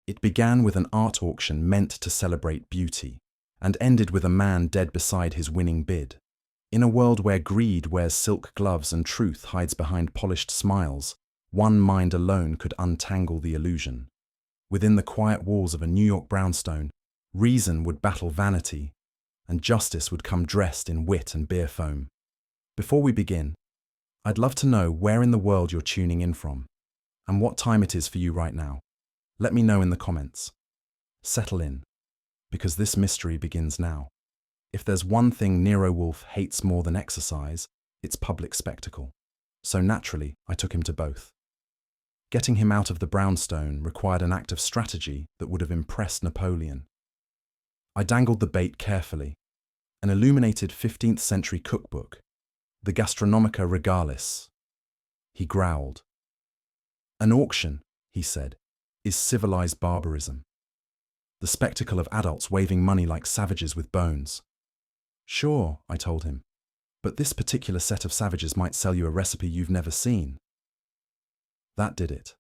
It began with an art auction meant to celebrate beauty, and ended with a man dead beside his winning bid. In a world where greed wears silk gloves and truth hides behind polished smiles, one mind alone could untangle the illusion. Within the quiet walls of a New York brownstone, reason would battle vanity, and justice would come dressed in wit and beer foam. Before we begin, I'd love to know where in the world you're tuning in from, and what time it is for you right now. Let me know in the comments. Settle in, because this mystery begins now. If there's one thing Nero Wolfe hates more than exercise, it's public spectacle. So naturally, I took him to both. Getting him out of the brownstone required an act of strategy that would have impressed Napoleon. I dangled the bait carefully. An illuminated 15th century cookbook, the Gastronomica Regalis. He growled. An auction, he said, is civilized barbarism. The spectacle of adults waving money like savages with bones. Sure, I told him, but this particular set of savages might sell you a recipe you've never seen. That did it.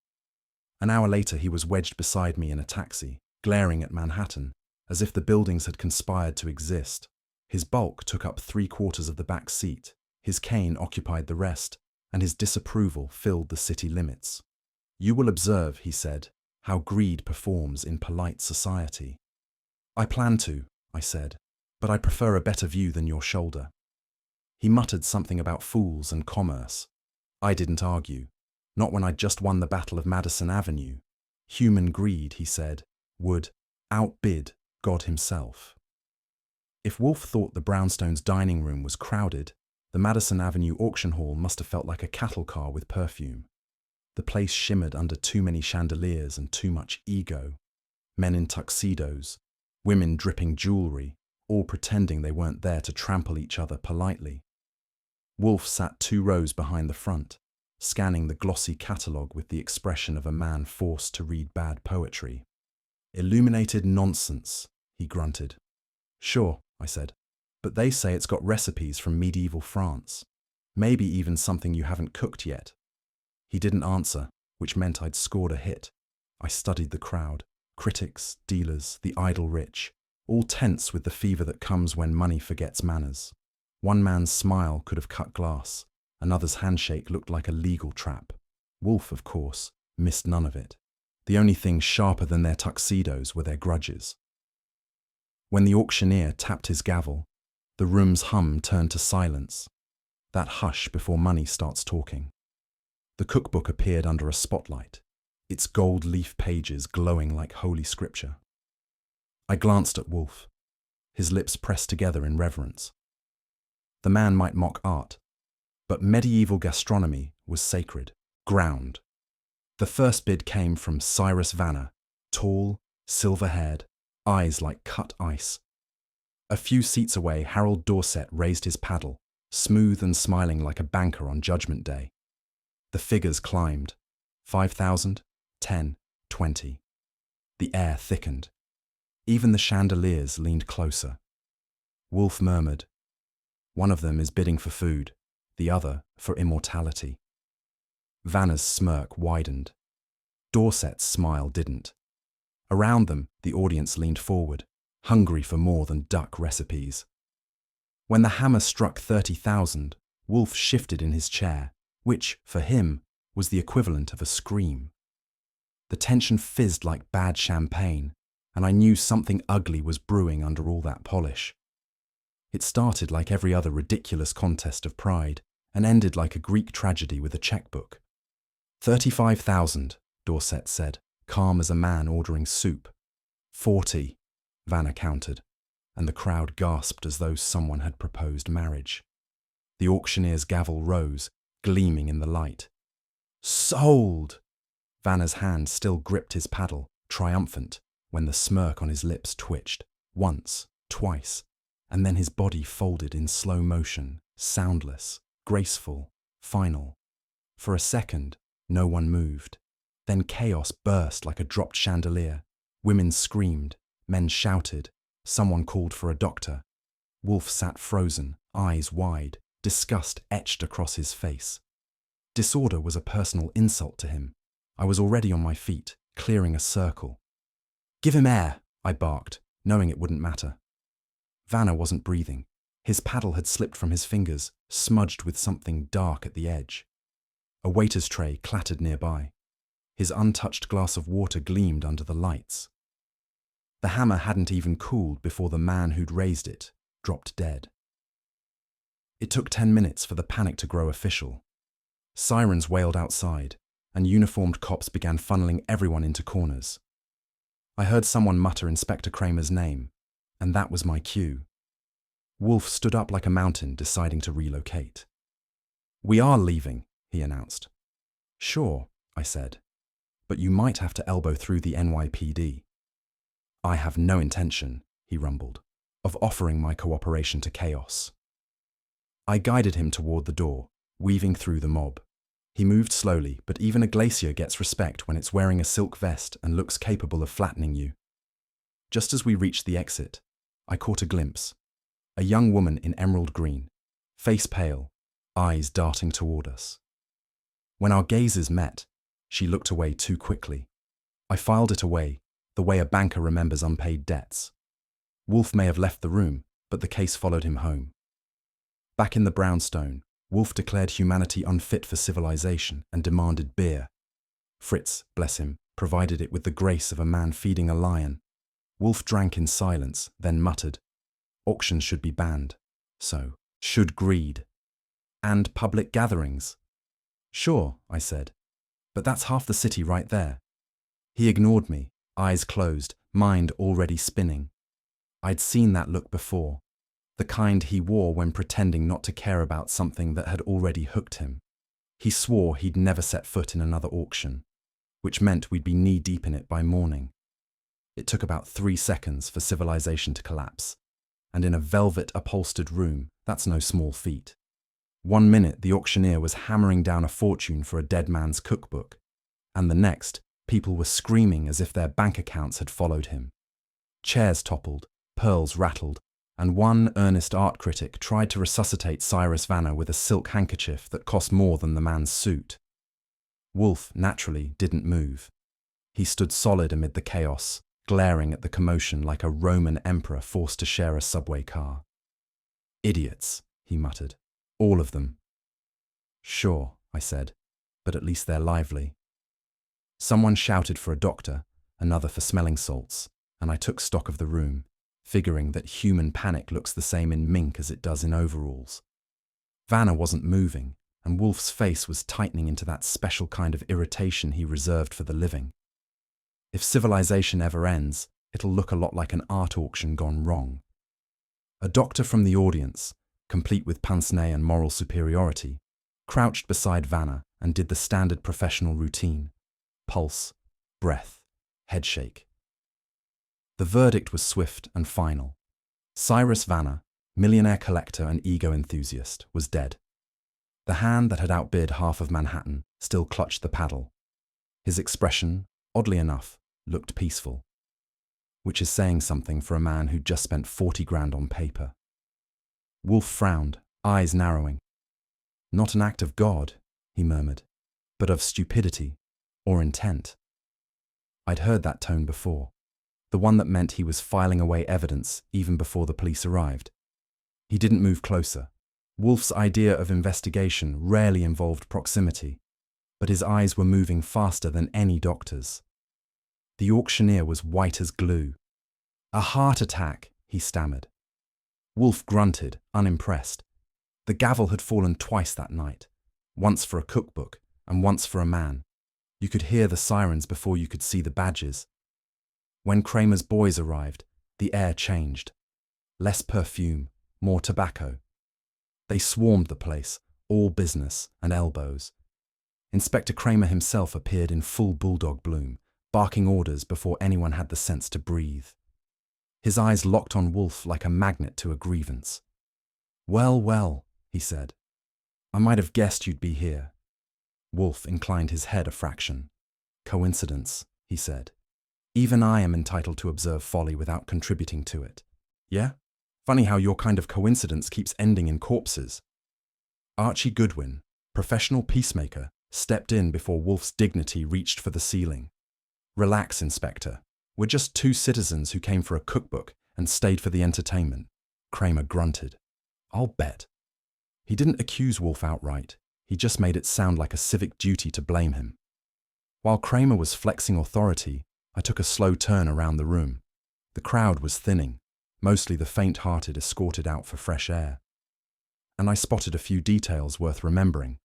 An hour later, he was wedged beside me in a taxi, glaring at Manhattan, as if the buildings had conspired to exist. His bulk took up 3/4 of the back seat, his cane occupied the rest, and his disapproval filled the city limits. You will observe, he said, how greed performs in polite society. I plan to, I said, but I prefer a better view than your shoulder. He muttered something about fools and commerce. I didn't argue, not when I'd just won the Battle of Madison Avenue. Human greed, he said, would outbid God himself. If Wolfe thought the brownstone's dining room was crowded, the Madison Avenue auction hall must have felt like a cattle car with perfume. The place shimmered under too many chandeliers and too much ego. Men in tuxedos, women dripping jewelry, all pretending they weren't there to trample each other politely. Wolfe sat 2 rows behind the front, scanning the glossy catalogue with the expression of a man forced to read bad poetry. Illuminated nonsense, he grunted. Sure, I said, but they say it's got recipes from medieval France. Maybe even something you haven't cooked yet. He didn't answer, which meant I'd scored a hit. I studied the crowd, critics, dealers, the idle rich, all tense with the fever that comes when money forgets manners. One man's smile could have cut glass, another's handshake looked like a legal trap. Wolfe, of course, missed none of it. The only thing sharper than their tuxedos were their grudges. When the auctioneer tapped his gavel, the room's hum turned to silence, that hush before money starts talking. The cookbook appeared under a spotlight, its gold leaf pages glowing like holy scripture. I glanced at Wolfe, his lips pressed together in reverence. The man might mock art, but medieval gastronomy was sacred, ground. The first bid came from Cyrus Vanner, tall, silver-haired, eyes like cut ice. A few seats away, Harold Dorset raised his paddle, smooth and smiling like a banker on Judgment Day. The figures climbed. 5,000, 10, 20. The air thickened. Even the chandeliers leaned closer. Wolfe murmured, "One of them is bidding for food, the other for immortality." Vanner's smirk widened. Dorset's smile didn't. Around them, the audience leaned forward, hungry for more than duck recipes. When the hammer struck 30,000, Wolfe shifted in his chair, which, for him, was the equivalent of a scream. The tension fizzed like bad champagne, and I knew something ugly was brewing under all that polish. It started like every other ridiculous contest of pride, and ended like a Greek tragedy with a checkbook. 35,000, Dorset said, calm as a man ordering soup. 40, Vanner countered, and the crowd gasped as though someone had proposed marriage. The auctioneer's gavel rose, gleaming in the light. Sold! Vanner's hand still gripped his paddle, triumphant, when the smirk on his lips twitched, once, twice, and then his body folded in slow motion, soundless, graceful, final. For a second, no one moved. Then chaos burst like a dropped chandelier. Women screamed, men shouted, someone called for a doctor. Wolfe sat frozen, eyes wide, disgust etched across his face. Disorder was a personal insult to him. I was already on my feet, clearing a circle. Give him air, I barked, knowing it wouldn't matter. Vanna wasn't breathing. His paddle had slipped from his fingers, smudged with something dark at the edge. A waiter's tray clattered nearby. His untouched glass of water gleamed under the lights. The hammer hadn't even cooled before the man who'd raised it dropped dead. It took 10 minutes for the panic to grow official. Sirens wailed outside, and uniformed cops began funneling everyone into corners. I heard someone mutter Inspector Kramer's name, and that was my cue. Wolfe stood up like a mountain, deciding to relocate. "We are leaving," he announced. "Sure," I said, "but you might have to elbow through the NYPD. "I have no intention," he rumbled, "of offering my cooperation to chaos." I guided him toward the door, weaving through the mob. He moved slowly, but even a glacier gets respect when it's wearing a silk vest and looks capable of flattening you. Just as we reached the exit, I caught a glimpse. A young woman in emerald green, face pale, eyes darting toward us. When our gazes met, she looked away too quickly. I filed it away, the way a banker remembers unpaid debts. Wolfe may have left the room, but the case followed him home. Back in the brownstone, Wolfe declared humanity unfit for civilization and demanded beer. Fritz, bless him, provided it with the grace of a man feeding a lion. Wolfe drank in silence, then muttered, "Auctions should be banned. So, should greed. And public gatherings." "Sure," I said, "but that's half the city right there." He ignored me, eyes closed, mind already spinning. I'd seen that look before, the kind he wore when pretending not to care about something that had already hooked him. He swore he'd never set foot in another auction, which meant we'd be knee-deep in it by morning. It took about 3 seconds for civilization to collapse, and in a velvet-upholstered room, that's no small feat. 1 minute the auctioneer was hammering down a fortune for a dead man's cookbook, and the next, people were screaming as if their bank accounts had followed him. Chairs toppled, pearls rattled, and one earnest art critic tried to resuscitate Cyrus Vanna with a silk handkerchief that cost more than the man's suit. Wolfe, naturally, didn't move. He stood solid amid the chaos, glaring at the commotion like a Roman emperor forced to share a subway car. "Idiots," he muttered. "All of them." "Sure," I said, "but at least they're lively." Someone shouted for a doctor, another for smelling salts, and I took stock of the room, figuring that human panic looks the same in mink as it does in overalls. Vanna wasn't moving, and Wolfe's face was tightening into that special kind of irritation he reserved for the living. If civilization ever ends, it'll look a lot like an art auction gone wrong. A doctor from the audience, complete with pince-nez and moral superiority, crouched beside Vanna and did the standard professional routine: pulse, breath, headshake. The verdict was swift and final. Cyrus Vanna, millionaire collector and ego enthusiast, was dead. The hand that had outbid half of Manhattan still clutched the paddle. His expression, oddly enough, looked peaceful, which is saying something for a man who'd just spent 40 grand on paper. Wolfe frowned, eyes narrowing. "Not an act of God," he murmured, "but of stupidity, or intent." I'd heard that tone before, the one that meant he was filing away evidence even before the police arrived. He didn't move closer. Wolfe's idea of investigation rarely involved proximity, but his eyes were moving faster than any doctor's. The auctioneer was white as glue. "A heart attack," he stammered. Wolfe grunted, unimpressed. The gavel had fallen twice that night, once for a cookbook and once for a man. You could hear the sirens before you could see the badges. When Kramer's boys arrived, the air changed. Less perfume, more tobacco. They swarmed the place, all business and elbows. Inspector Kramer himself appeared in full bulldog bloom, barking orders before anyone had the sense to breathe. His eyes locked on Wolfe like a magnet to a grievance. "Well, well," he said. "I might have guessed you'd be here." Wolfe inclined his head a fraction. "Coincidence," he said. "Even I am entitled to observe folly without contributing to it. Yeah? Funny how your kind of coincidence keeps ending in corpses." Archie Goodwin, professional peacemaker, stepped in before Wolfe's dignity reached for the ceiling. "Relax, Inspector. We're just two citizens who came for a cookbook and stayed for the entertainment, Kramer grunted. I'll bet. He didn't accuse Wolfe outright. He just made it sound like a civic duty to blame him. While Kramer was flexing authority, I took a slow turn around the room. The crowd was thinning, mostly the faint-hearted escorted out for fresh air. And I spotted a few details worth remembering.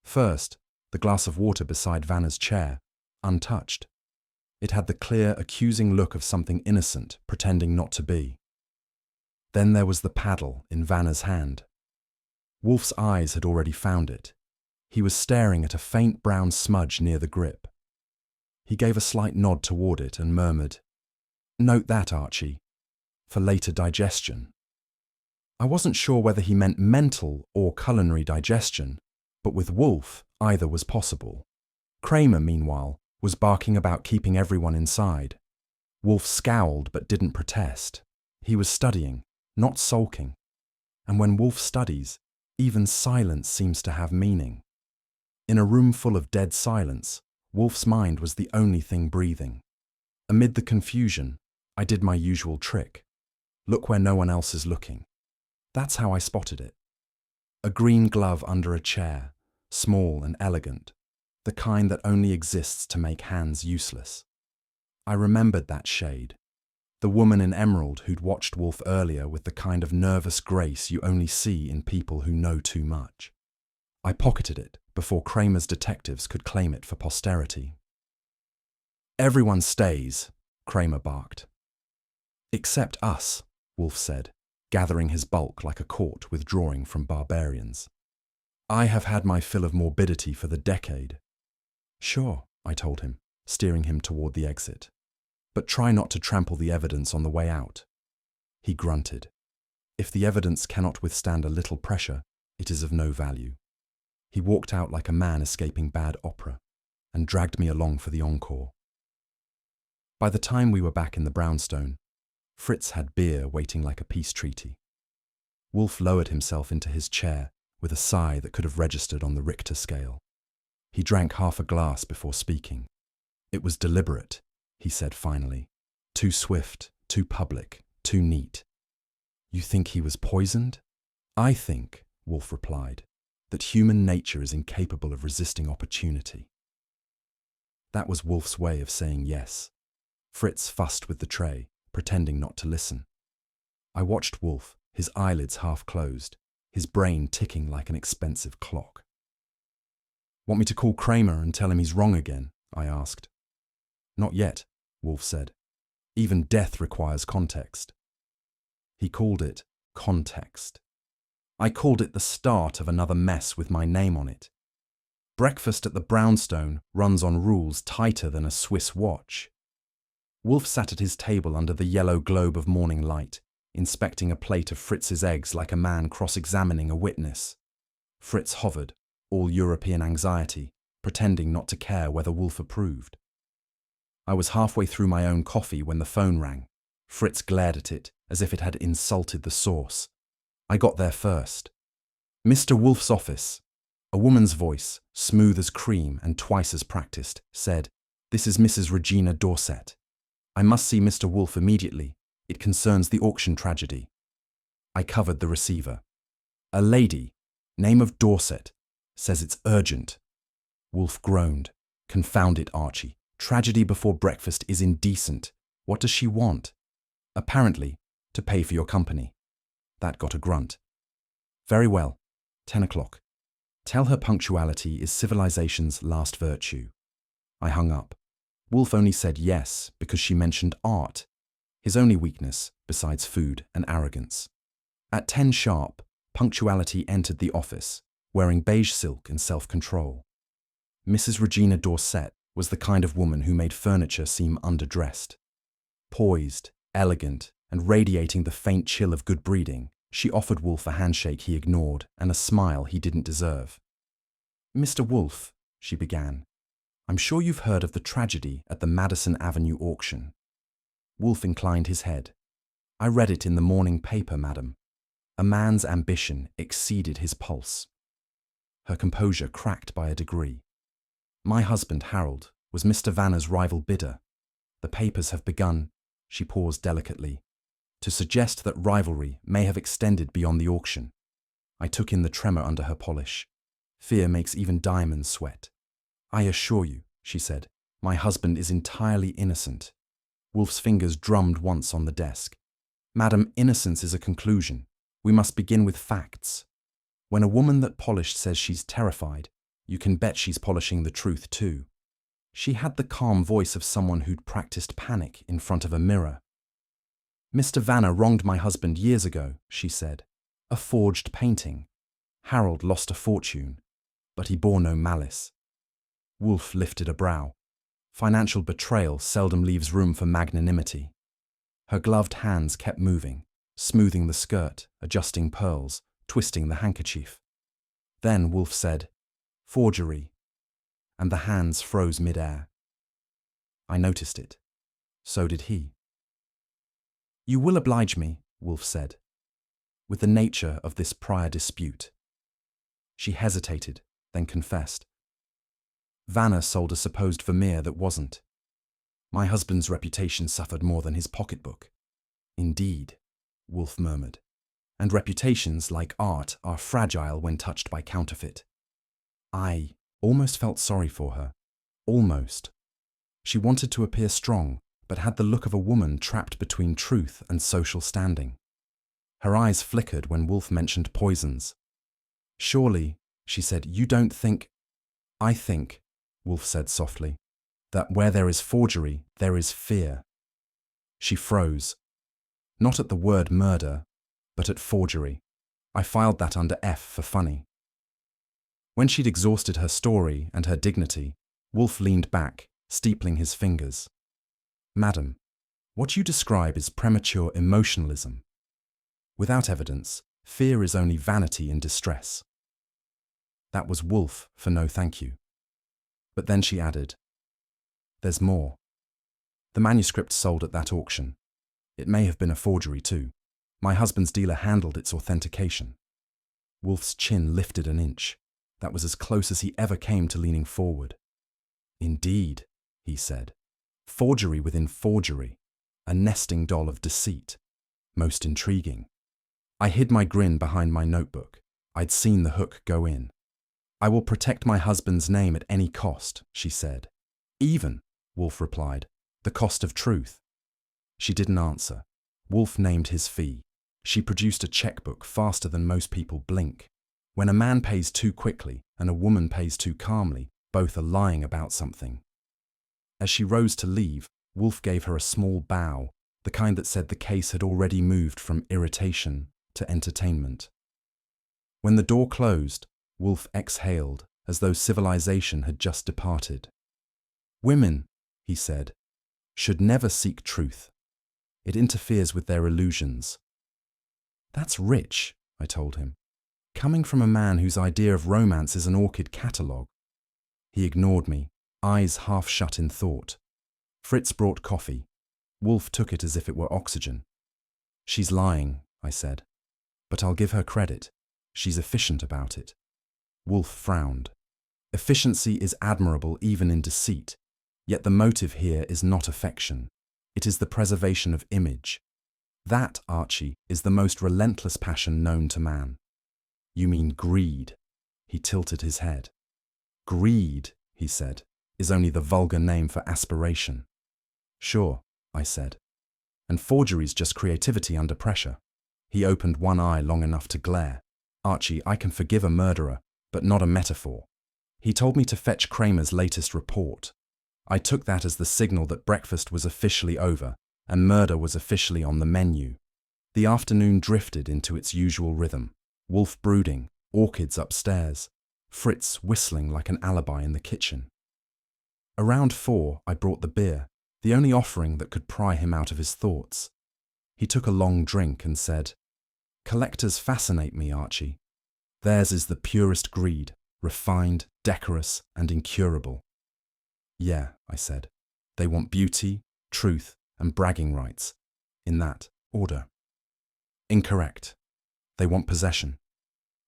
First, the glass of water beside Vanna's chair, untouched. It had the clear, accusing look of something innocent, pretending not to be. Then there was the paddle in Vanna's hand. Wolfe's eyes had already found it. He was staring at a faint brown smudge near the grip. He gave a slight nod toward it and murmured, "Note that, Archie, for later digestion." I wasn't sure whether he meant mental or culinary digestion, but with Wolfe, either was possible. Kramer, meanwhile, was barking about keeping everyone inside. Wolfe scowled but didn't protest. He was studying, not sulking. And when Wolfe studies, even silence seems to have meaning. In a room full of dead silence, Wolfe's mind was the only thing breathing. Amid the confusion, I did my usual trick. Look where no one else is looking. That's how I spotted it. A green glove under a chair, small and elegant, the kind that only exists to make hands useless. I remembered that shade. The woman in emerald who'd watched Wolfe earlier with the kind of nervous grace you only see in people who know too much. I pocketed it before Kramer's detectives could claim it for posterity. "Everyone stays," Kramer barked. "Except us," Wolfe said, gathering his bulk like a court withdrawing from barbarians. "I have had my fill of morbidity for the decade." "Sure," I told him, steering him toward the exit. "But try not to trample the evidence on the way out." He grunted. "If the evidence cannot withstand a little pressure, it is of no value." He walked out like a man escaping bad opera and dragged me along for the encore. By the time we were back in the brownstone, Fritz had beer waiting like a peace treaty. Wolfe lowered himself into his chair with a sigh that could have registered on the Richter scale. He drank half a glass before speaking. "It was deliberate," he said finally. "Too swift, too public, too neat." "You think he was poisoned?" "I think," Wolfe replied, "that human nature is incapable of resisting opportunity." That was Wolfe's way of saying yes. Fritz fussed with the tray, pretending not to listen. I watched Wolfe, his eyelids half closed, his brain ticking like an expensive clock. "Want me to call Kramer and tell him he's wrong again?" I asked. "Not yet," Wolfe said. "Even death requires context." He called it context. I called it the start of another mess with my name on it. Breakfast at the brownstone runs on rules tighter than a Swiss watch. Wolfe sat at his table under the yellow globe of morning light, inspecting a plate of Fritz's eggs like a man cross-examining a witness. Fritz hovered, all European anxiety, pretending not to care whether Wolfe approved. I was halfway through my own coffee when the phone rang. Fritz glared at it as if it had insulted the source. I got there first. "Mr. Wolfe's office." A woman's voice, smooth as cream and twice as practiced, said, "This is Mrs. Regina Dorset. I must see Mr. Wolfe immediately. It concerns the auction tragedy." I covered the receiver. "A lady, name of Dorset, says it's urgent." Wolfe groaned. "Confound it, Archie. Tragedy before breakfast is indecent. What does she want?" "Apparently, to pay for your company." That got a grunt. "Very well. 10 o'clock. Tell her punctuality is civilization's last virtue." I hung up. Wolfe only said yes because she mentioned art, his only weakness besides food and arrogance. At 10 sharp, punctuality entered the office, wearing beige silk and self-control. Mrs. Regina Dorset was the kind of woman who made furniture seem underdressed. Poised, elegant, and radiating the faint chill of good breeding, she offered Wolfe a handshake he ignored and a smile he didn't deserve. "Mr. Wolfe," she began, "I'm sure you've heard of the tragedy at the Madison Avenue auction." Wolfe inclined his head. "I read it in the morning paper, madam." A man's ambition exceeded his pulse. Her composure cracked by a degree. "My husband, Harold, was Mr. Vanna's rival bidder. The papers have begun, she paused delicately, to suggest that rivalry may have extended beyond the auction. I took in the tremor under her polish. Fear makes even diamonds sweat. I assure you, she said, my husband is entirely innocent. Wolfe's fingers drummed once on the desk. Madam, innocence is a conclusion. We must begin with facts. When a woman that polished says she's terrified, you can bet she's polishing the truth too. She had the calm voice of someone who'd practiced panic in front of a mirror. Mr. Vanner wronged my husband years ago, she said. A forged painting. Harold lost a fortune, but he bore no malice. Wolfe lifted a brow. Financial betrayal seldom leaves room for magnanimity. Her gloved hands kept moving, smoothing the skirt, adjusting pearls, twisting the handkerchief. Then Wolfe said, "Forgery," and the hands froze mid-air. I noticed it. So did he. "You will oblige me," Wolfe said, "with the nature of this prior dispute." She hesitated, then confessed. Vanner sold a supposed Vermeer that wasn't. My husband's reputation suffered more than his pocketbook. Indeed, Wolfe murmured. And reputations, like art, are fragile when touched by counterfeit. I almost felt sorry for her. Almost. She wanted to appear strong, but had the look of a woman trapped between truth and social standing. Her eyes flickered when Wolfe mentioned poisons. "Surely," she said, "you don't think—" "I think," Wolfe said softly, "that where there is forgery, there is fear." She froze. Not at the word murder, but at forgery. I filed that under F for funny. When she'd exhausted her story and her dignity, Wolfe leaned back, steepling his fingers. "Madam, what you describe is premature emotionalism. Without evidence, fear is only vanity in distress." That was Wolfe for no thank you. But then she added, "There's more. The manuscript sold at that auction. It may have been a forgery too. My husband's dealer handled its authentication." Wolfe's chin lifted an inch. That was as close as he ever came to leaning forward. "Indeed," he said. "Forgery within forgery. A nesting doll of deceit. Most intriguing." I hid my grin behind my notebook. I'd seen the hook go in. "I will protect my husband's name at any cost," she said. "Even," Wolfe replied, "the cost of truth." She didn't answer. Wolfe named his fee. She produced a checkbook faster than most people blink. When a man pays too quickly and a woman pays too calmly, both are lying about something. As she rose to leave, Wolfe gave her a small bow, the kind that said the case had already moved from irritation to entertainment. When the door closed, Wolfe exhaled, as though civilization had just departed. "Women," he said, "should never seek truth. It interferes with their illusions." "That's rich," I told him, "coming from a man whose idea of romance is an orchid catalogue." He ignored me, eyes half shut in thought. Fritz brought coffee. Wolfe took it as if it were oxygen. "She's lying," I said, "but I'll give her credit. She's efficient about it." Wolfe frowned. "Efficiency is admirable even in deceit, yet the motive here is not affection. It is the preservation of image. That, Archie, is the most relentless passion known to man." "You mean greed?" He tilted his head. "Greed," he said, "is only the vulgar name for aspiration." "Sure," I said. "And forgery's just creativity under pressure." He opened one eye long enough to glare. "Archie, I can forgive a murderer, but not a metaphor." He told me to fetch Kramer's latest report. I took that as the signal that breakfast was officially over and murder was officially on the menu. The afternoon drifted into its usual rhythm. Wolfe brooding, orchids upstairs, Fritz whistling like an alibi in the kitchen. Around 4, I brought the beer, the only offering that could pry him out of his thoughts. He took a long drink and said, "Collectors fascinate me, Archie. Theirs is the purest greed, refined, decorous, and incurable." "Yeah," I said. "They want beauty, truth, and bragging rights, in that order." "Incorrect. They want possession.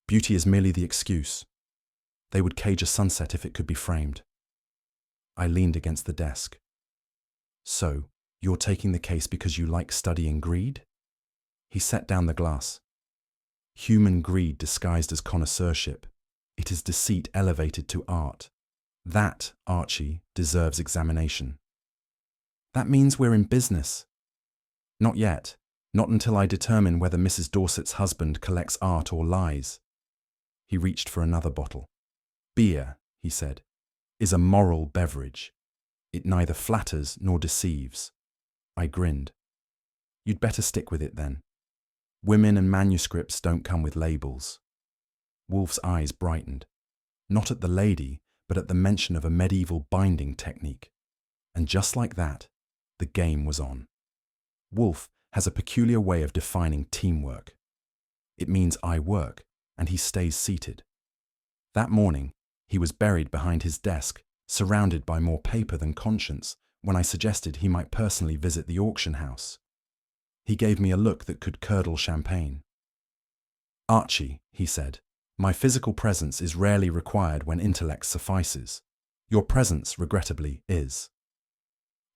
Beauty is merely the excuse. They would cage a sunset if it could be framed." I leaned against the desk. So, you're taking the case because you like studying greed? He set down the glass. Human greed disguised as connoisseurship. It is deceit elevated to art. That, Archie, deserves examination. That means we're in business. Not yet. Not until I determine whether Mrs. Dorset's husband collects art or lies. He reached for another bottle. Beer, he said, is a moral beverage. It neither flatters nor deceives. I grinned. You'd better stick with it then. Women and manuscripts don't come with labels. Wolfe's eyes brightened. Not at the lady, but at the mention of a medieval binding technique. And just like that, the game was on. Wolfe has a peculiar way of defining teamwork. It means I work, and he stays seated. That morning, he was buried behind his desk, surrounded by more paper than conscience, when I suggested he might personally visit the auction house. He gave me a look that could curdle champagne. Archie, he said, my physical presence is rarely required when intellect suffices. Your presence, regrettably, is.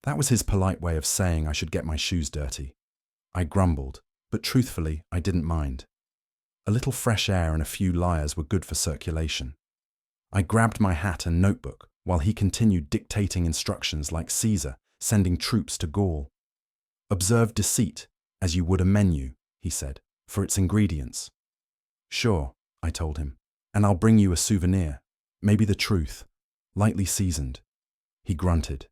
That was his polite way of saying I should get my shoes dirty. I grumbled, but truthfully, I didn't mind. A little fresh air and a few liars were good for circulation. I grabbed my hat and notebook while he continued dictating instructions like Caesar, sending troops to Gaul. Observe deceit, as you would a menu, he said, for its ingredients. Sure, I told him, and I'll bring you a souvenir, maybe the truth, lightly seasoned. He grunted.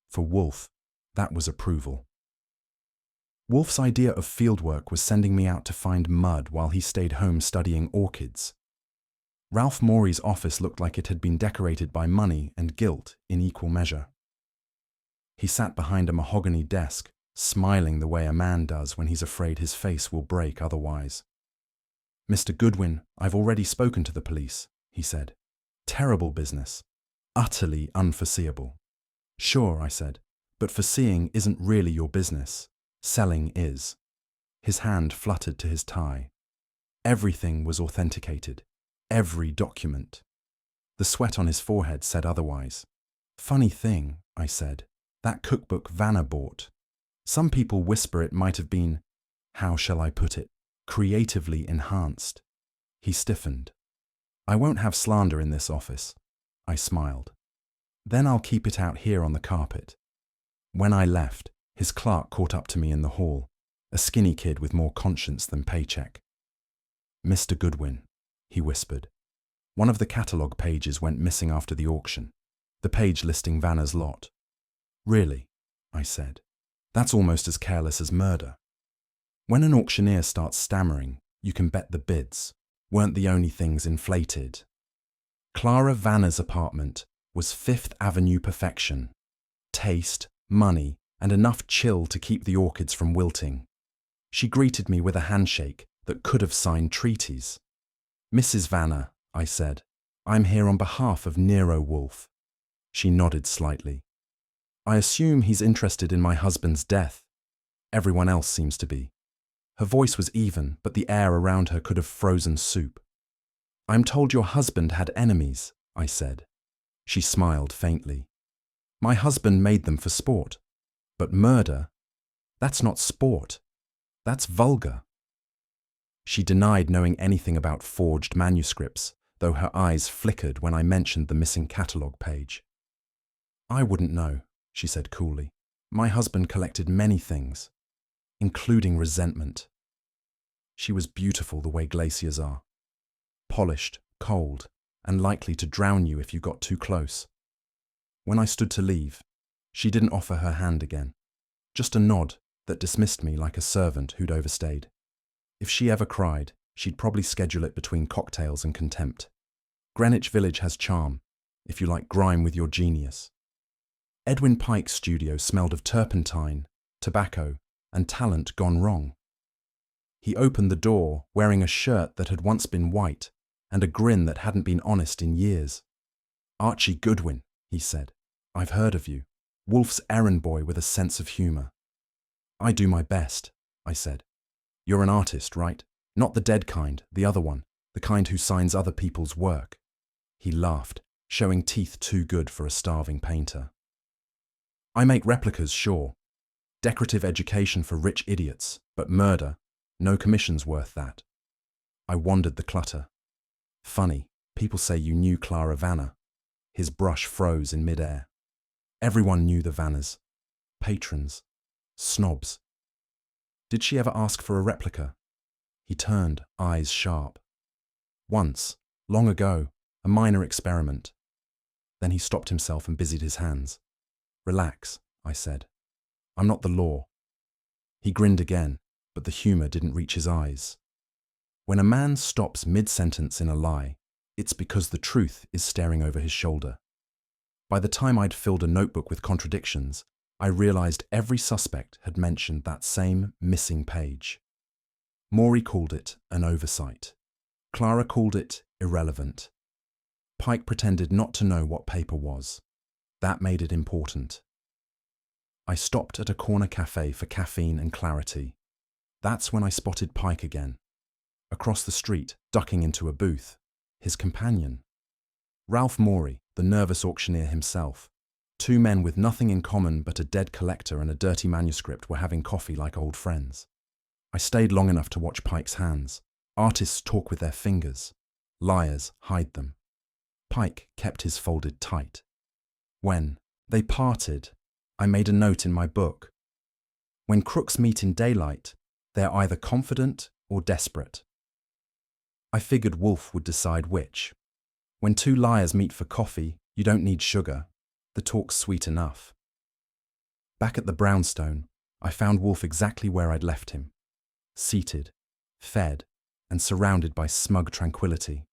For Wolfe, that was approval. Wolfe's idea of fieldwork was sending me out to find mud while he stayed home studying orchids. Ralph Morey's office looked like it had been decorated by money and guilt in equal measure. He sat behind a mahogany desk, smiling the way a man does when he's afraid his face will break otherwise. Mr. Goodwin, I've already spoken to the police, he said. Terrible business. Utterly unforeseeable. Sure, I said, but foreseeing isn't really your business. Selling is. His hand fluttered to his tie. Everything was authenticated. Every document. The sweat on his forehead said otherwise. Funny thing, I said, that cookbook Vanna bought. Some people whisper it might have been, how shall I put it, creatively enhanced. He stiffened. I won't have slander in this office. I smiled. Then I'll keep it out here on the carpet. When I left, his clerk caught up to me in the hall, a skinny kid with more conscience than paycheck. Mr. Goodwin, he whispered. One of the catalogue pages went missing after the auction, the page listing Vanna's lot. Really, I said. That's almost as careless as murder. When an auctioneer starts stammering, you can bet the bids weren't the only things inflated. Clara Vanna's apartment was Fifth Avenue perfection. Taste, money, and enough chill to keep the orchids from wilting. She greeted me with a handshake that could have signed treaties. Mrs. Vanna, I said, I'm here on behalf of Nero Wolfe. She nodded slightly. I assume he's interested in my husband's death. Everyone else seems to be. Her voice was even, but the air around her could have frozen soup. I'm told your husband had enemies, I said. She smiled faintly. My husband made them for sport. But murder? That's not sport. That's vulgar. She denied knowing anything about forged manuscripts, though her eyes flickered when I mentioned the missing catalogue page. I wouldn't know, she said coolly. My husband collected many things, including resentment. She was beautiful the way glaciers are. Polished, cold, and likely to drown you if you got too close. When I stood to leave, she didn't offer her hand again, just a nod that dismissed me like a servant who'd overstayed. If she ever cried, she'd probably schedule it between cocktails and contempt. Greenwich Village has charm, if you like grime with your genius. Edwin Pike's studio smelled of turpentine, tobacco, and talent gone wrong. He opened the door wearing a shirt that had once been white and a grin that hadn't been honest in years. Archie Goodwin, he said, I've heard of you. Wolfe's errand boy with a sense of humour. I do my best, I said. You're an artist, right? Not the dead kind, the other one, the kind who signs other people's work. He laughed, showing teeth too good for a starving painter. I make replicas, sure. Decorative education for rich idiots, but murder, no commission's worth that. I wandered the clutter. Funny, people say you knew Clara Vanner. His brush froze in midair. Everyone knew the Vanners. Patrons. Snobs. Did she ever ask for a replica? He turned, eyes sharp. Once, long ago, a minor experiment. Then he stopped himself and busied his hands. Relax, I said. I'm not the law. He grinned again, but the humor didn't reach his eyes. When a man stops mid-sentence in a lie, it's because the truth is staring over his shoulder. By the time I'd filled a notebook with contradictions, I realized every suspect had mentioned that same missing page. Maury called it an oversight. Clara called it irrelevant. Pike pretended not to know what paper was. That made it important. I stopped at a corner cafe for caffeine and clarity. That's when I spotted Pike again. Across the street, ducking into a booth, his companion. Ralph Maury, the nervous auctioneer himself. Two men with nothing in common but a dead collector and a dirty manuscript were having coffee like old friends. I stayed long enough to watch Pike's hands. Artists talk with their fingers. Liars hide them. Pike kept his folded tight. When they parted, I made a note in my book. When crooks meet in daylight, they're either confident or desperate. I figured Wolfe would decide which. When two liars meet for coffee, you don't need sugar. The talk's sweet enough. Back at the brownstone, I found Wolfe exactly where I'd left him. Seated, fed, and surrounded by smug tranquility.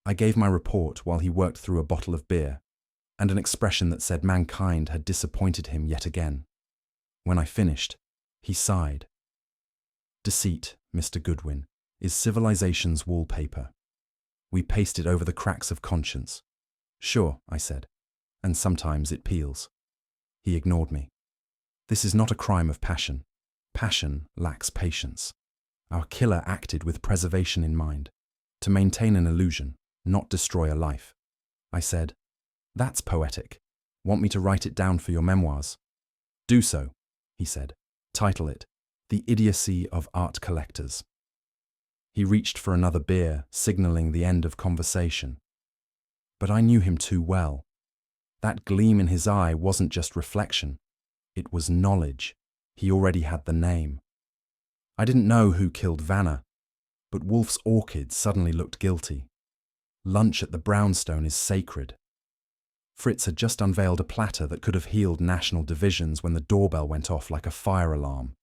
I gave my report while he worked through a bottle of beer, and an expression that said mankind had disappointed him yet again. When I finished, he sighed. Deceit, Mr. Goodwin, is civilization's wallpaper. We paste it over the cracks of conscience. Sure, I said, and sometimes it peels. He ignored me. This is not a crime of passion. Passion lacks patience. Our killer acted with preservation in mind, to maintain an illusion, not destroy a life. I said, that's poetic. Want me to write it down for your memoirs? Do so, he said. Title it, The Idiocy of Art Collectors. He reached for another beer, signaling the end of conversation. But I knew him too well. That gleam in his eye wasn't just reflection. It was knowledge. He already had the name. I didn't know who killed Vanner, but Wolfe's orchid suddenly looked guilty. Lunch at the brownstone is sacred. Fritz had just unveiled a platter that could have healed national divisions when the doorbell went off like a fire alarm.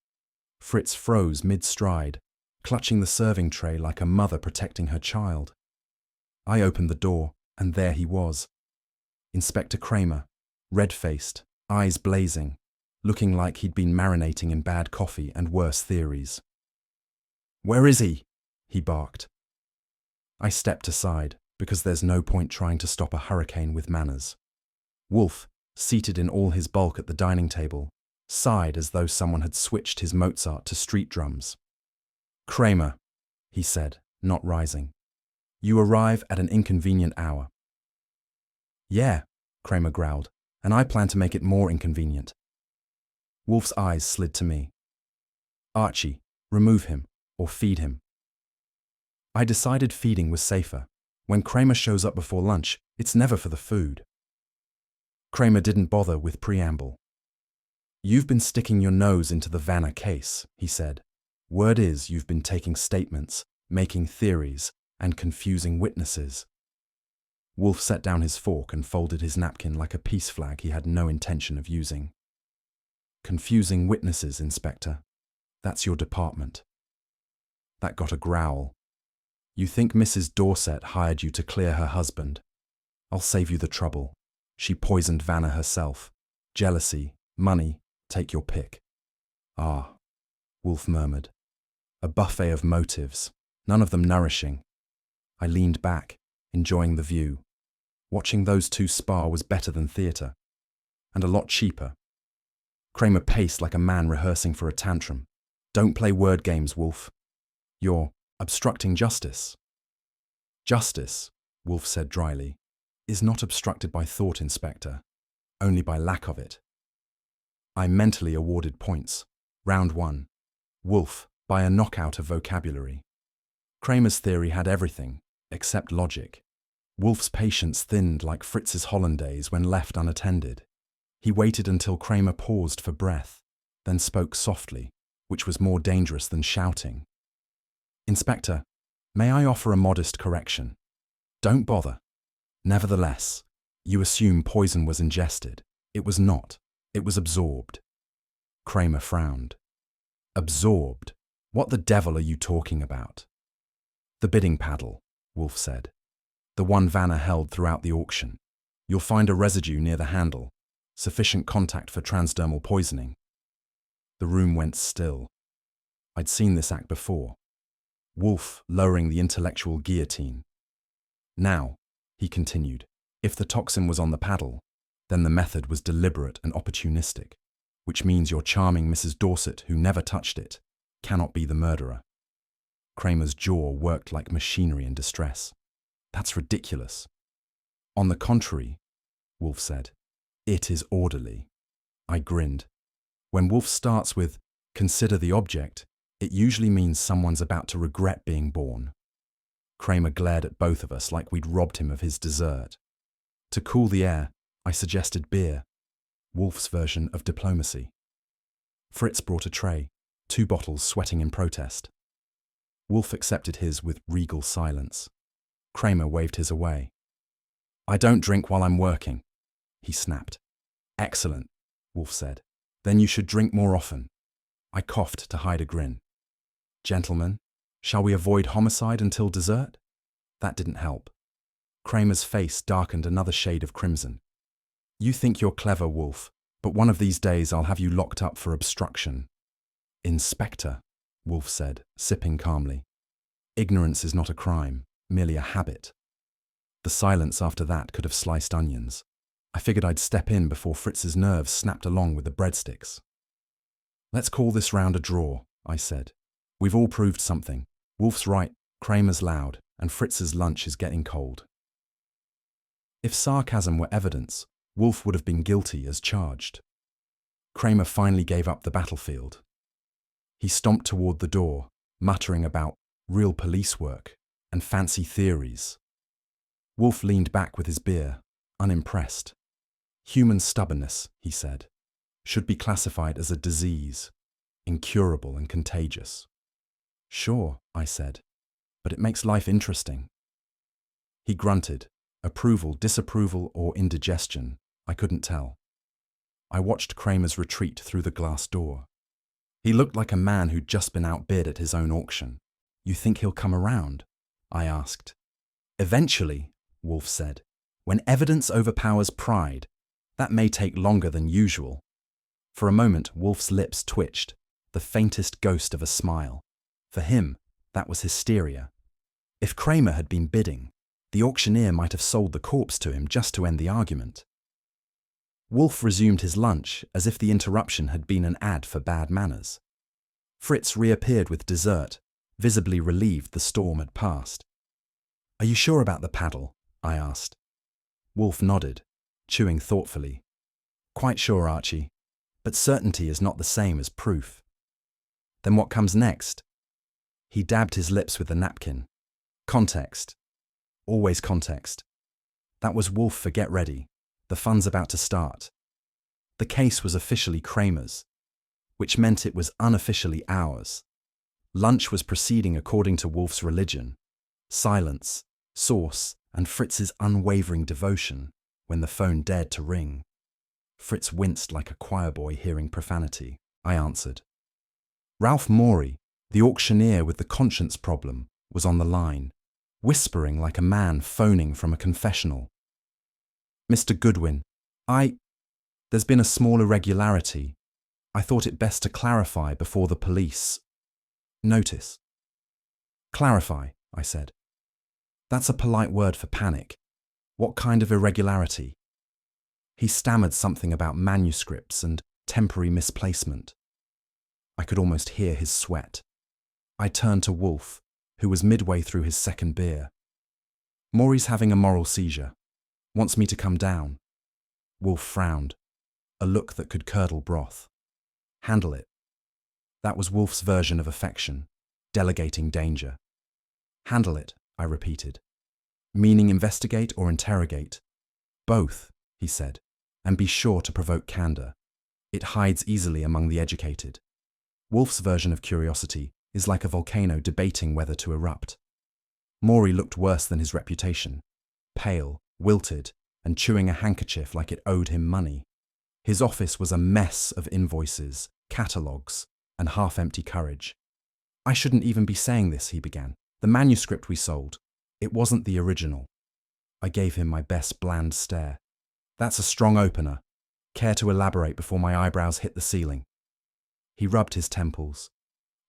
Fritz froze mid-stride, clutching the serving tray like a mother protecting her child. I opened the door, and there he was. Inspector Kramer, red-faced, eyes blazing, looking like he'd been marinating in bad coffee and worse theories. "Where is he?" he barked. I stepped aside, because there's no point trying to stop a hurricane with manners. Wolfe, seated in all his bulk at the dining table, sighed as though someone had switched his Mozart to street drums. "Kramer," he said, not rising. "You arrive at an inconvenient hour." "Yeah," Kramer growled, "and I plan to make it more inconvenient." Wolfe's eyes slid to me. "Archie, remove him, or feed him." I decided feeding was safer. When Kramer shows up before lunch, it's never for the food. Kramer didn't bother with preamble. "You've been sticking your nose into the Vanner case," he said. "Word is you've been taking statements, making theories, and confusing witnesses." Wolfe set down his fork and folded his napkin like a peace flag he had no intention of using. "Confusing witnesses, Inspector. That's your department." That got a growl. "You think Mrs. Dorset hired you to clear her husband? I'll save you the trouble. She poisoned Vanner herself. Jealousy, money, take your pick." "Ah," Wolfe murmured. "A buffet of motives, none of them nourishing." I leaned back, enjoying the view. Watching those two spar was better than theatre, and a lot cheaper. Kramer paced like a man rehearsing for a tantrum. "Don't play word games, Wolfe. You're obstructing justice." "Justice," Wolfe said dryly, "is not obstructed by thought, Inspector, only by lack of it. I mentally awarded points. Round 1. Wolfe, by a knockout of vocabulary. Kramer's theory had everything, except logic. Wolfe's patience thinned like Fritz's hollandaise when left unattended. He waited until Kramer paused for breath, then spoke softly, which was more dangerous than shouting. "Inspector, may I offer a modest correction? Don't bother. Nevertheless, you assume poison was ingested. It was not. It was absorbed." Kramer frowned. "Absorbed? What the devil are you talking about?" "The bidding paddle," Wolfe said. "The one Vanner held throughout the auction. You'll find a residue near the handle, sufficient contact for transdermal poisoning." The room went still. I'd seen this act before. Wolfe lowering the intellectual guillotine. "Now," he continued, "if the toxin was on the paddle, then the method was deliberate and opportunistic, which means your charming Mrs. Dorset, who never touched it, cannot be the murderer." Kramer's jaw worked like machinery in distress. "That's ridiculous." "On the contrary," Wolfe said, "it is orderly." I grinned. When Wolfe starts with, "consider the object," it usually means someone's about to regret being born. Kramer glared at both of us like we'd robbed him of his dessert. To cool the air, I suggested beer, Wolfe's version of diplomacy. Fritz brought a tray, 2 bottles sweating in protest. Wolfe accepted his with regal silence. Kramer waved his away. "I don't drink while I'm working," he snapped. "Excellent," Wolfe said. "Then you should drink more often." I coughed to hide a grin. "Gentlemen, shall we avoid homicide until dessert?" That didn't help. Kramer's face darkened another shade of crimson. "You think you're clever, Wolfe, but one of these days I'll have you locked up for obstruction." "Inspector," Wolfe said, sipping calmly. "Ignorance is not a crime, merely a habit." The silence after that could have sliced onions. I figured I'd step in before Fritz's nerves snapped along with the breadsticks. "Let's call this round a draw," I said. "We've all proved something. Wolfe's right, Kramer's loud, and Fritz's lunch is getting cold." If sarcasm were evidence, Wolfe would have been guilty as charged. Kramer finally gave up the battlefield. He stomped toward the door, muttering about real police work and fancy theories. Wolfe leaned back with his beer, unimpressed. "Human stubbornness," he said, "should be classified as a disease, incurable and contagious." "Sure," I said, "but it makes life interesting." He grunted, approval, disapproval, or indigestion, I couldn't tell. I watched Kramer's retreat through the glass door. He looked like a man who'd just been outbid at his own auction. "You think he'll come around?" I asked. "Eventually," Wolfe said. "When evidence overpowers pride, that may take longer than usual." For a moment, Wolfe's lips twitched, the faintest ghost of a smile. For him, that was hysteria. If Kramer had been bidding, the auctioneer might have sold the corpse to him just to end the argument. Wolfe resumed his lunch as if the interruption had been an ad for bad manners. Fritz reappeared with dessert, visibly relieved the storm had passed. "Are you sure about the paddle?" I asked. Wolfe nodded, chewing thoughtfully. "Quite sure, Archie, but certainty is not the same as proof." "Then what comes next?" He dabbed his lips with the napkin. "Context. Always context." That was Wolfe for get ready. The fun's about to start. The case was officially Kramer's, which meant it was unofficially ours. Lunch was proceeding according to Wolfe's religion, silence, sauce, and Fritz's unwavering devotion when the phone dared to ring. Fritz winced like a choir boy hearing profanity. I answered. Ralph Morey, the auctioneer with the conscience problem, was on the line, whispering like a man phoning from a confessional. "Mr. Goodwin, there's been a small irregularity. I thought it best to clarify before the police notice." "Clarify," I said. "That's a polite word for panic. What kind of irregularity?" He stammered something about manuscripts and temporary misplacement. I could almost hear his sweat. I turned to Wolfe, who was midway through his second beer. "Morey's having a moral seizure. Wants me to come down." Wolfe frowned. a look that could curdle broth. Handle it. That was Wolfe's version of affection, delegating danger. Handle it, I repeated. Meaning investigate or interrogate? Both, he said, and be sure to provoke candor. It hides easily among the educated. Wolfe's version of curiosity is like a volcano debating whether to erupt. Maury looked worse than his reputation, pale, wilted, and chewing a handkerchief like it owed him money. His office was a mess of invoices, catalogues, and half-empty courage. I shouldn't even be saying this, he began. The manuscript we sold, it wasn't the original. I gave him my best bland stare. That's a strong opener. Care to elaborate before my eyebrows hit the ceiling? He rubbed his temples.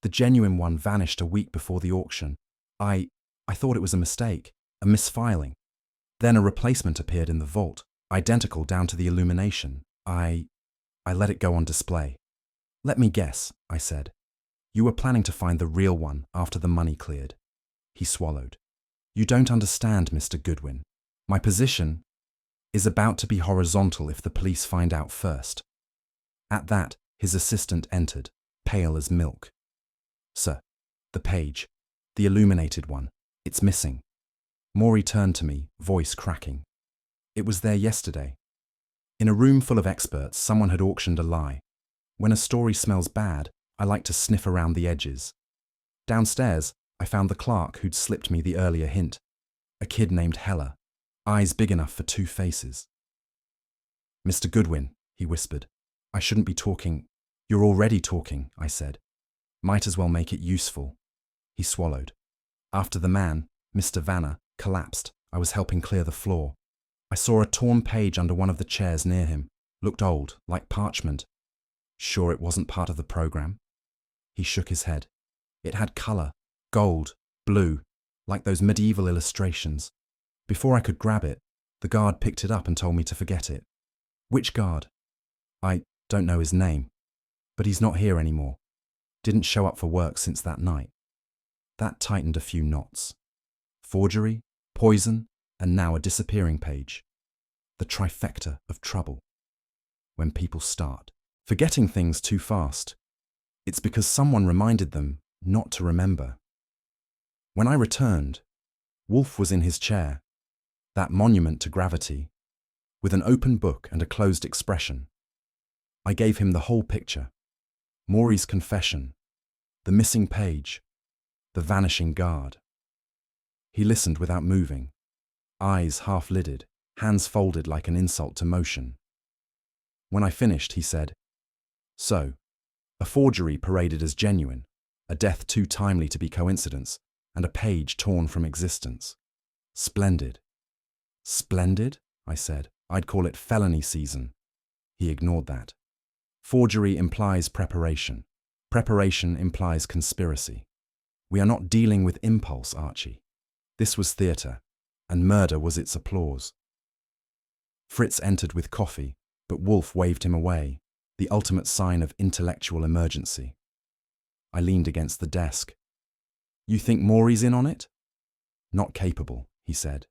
The genuine one vanished a week before the auction. I thought it was a mistake, a misfiling. Then a replacement appeared in the vault, identical down to the illumination. I let it go on display. Let me guess, I said. You were planning to find the real one after the money cleared. He swallowed. You don't understand, Mr. Goodwin. My position is about to be horizontal if the police find out first. At that, his assistant entered, pale as milk. Sir, the page, the illuminated one, it's missing. Maury turned to me, voice cracking. It was there yesterday. In a room full of experts, someone had auctioned a lie. When a story smells bad, I like to sniff around the edges. Downstairs, I found the clerk who'd slipped me the earlier hint. A kid named Heller, eyes big enough for two faces. Mr. Goodwin, he whispered, I shouldn't be talking. You're already talking, I said. Might as well make it useful. He swallowed. After the man, Mr. Vanner, collapsed, I was helping clear the floor. I saw a torn page under one of the chairs near him. Looked old, like parchment. Sure it wasn't part of the program? He shook his head. It had colour, gold, blue, like those medieval illustrations. Before I could grab it, the guard picked it up and told me to forget it. Which guard? I don't know his name, but he's not here anymore. Didn't show up for work since that night. That tightened a few knots. Forgery, poison, and now a disappearing page. The trifecta of trouble. When people start forgetting things too fast, it's because someone reminded them not to remember. When I returned, Wolfe was in his chair, that monument to gravity, with an open book and a closed expression. I gave him the whole picture. Maury's confession, the missing page, the vanishing guard. He listened without moving, eyes half-lidded, hands folded like an insult to motion. When I finished, he said, So, a forgery paraded as genuine, a death too timely to be coincidence, and a page torn from existence. Splendid. Splendid? I said. I'd call it felony season. He ignored that. Forgery implies preparation. Preparation implies conspiracy. We are not dealing with impulse, Archie. This was theatre, and murder was its applause. Fritz entered with coffee, but Wolfe waved him away, the ultimate sign of intellectual emergency. I leaned against the desk. You think Maury's in on it? Not capable, he said.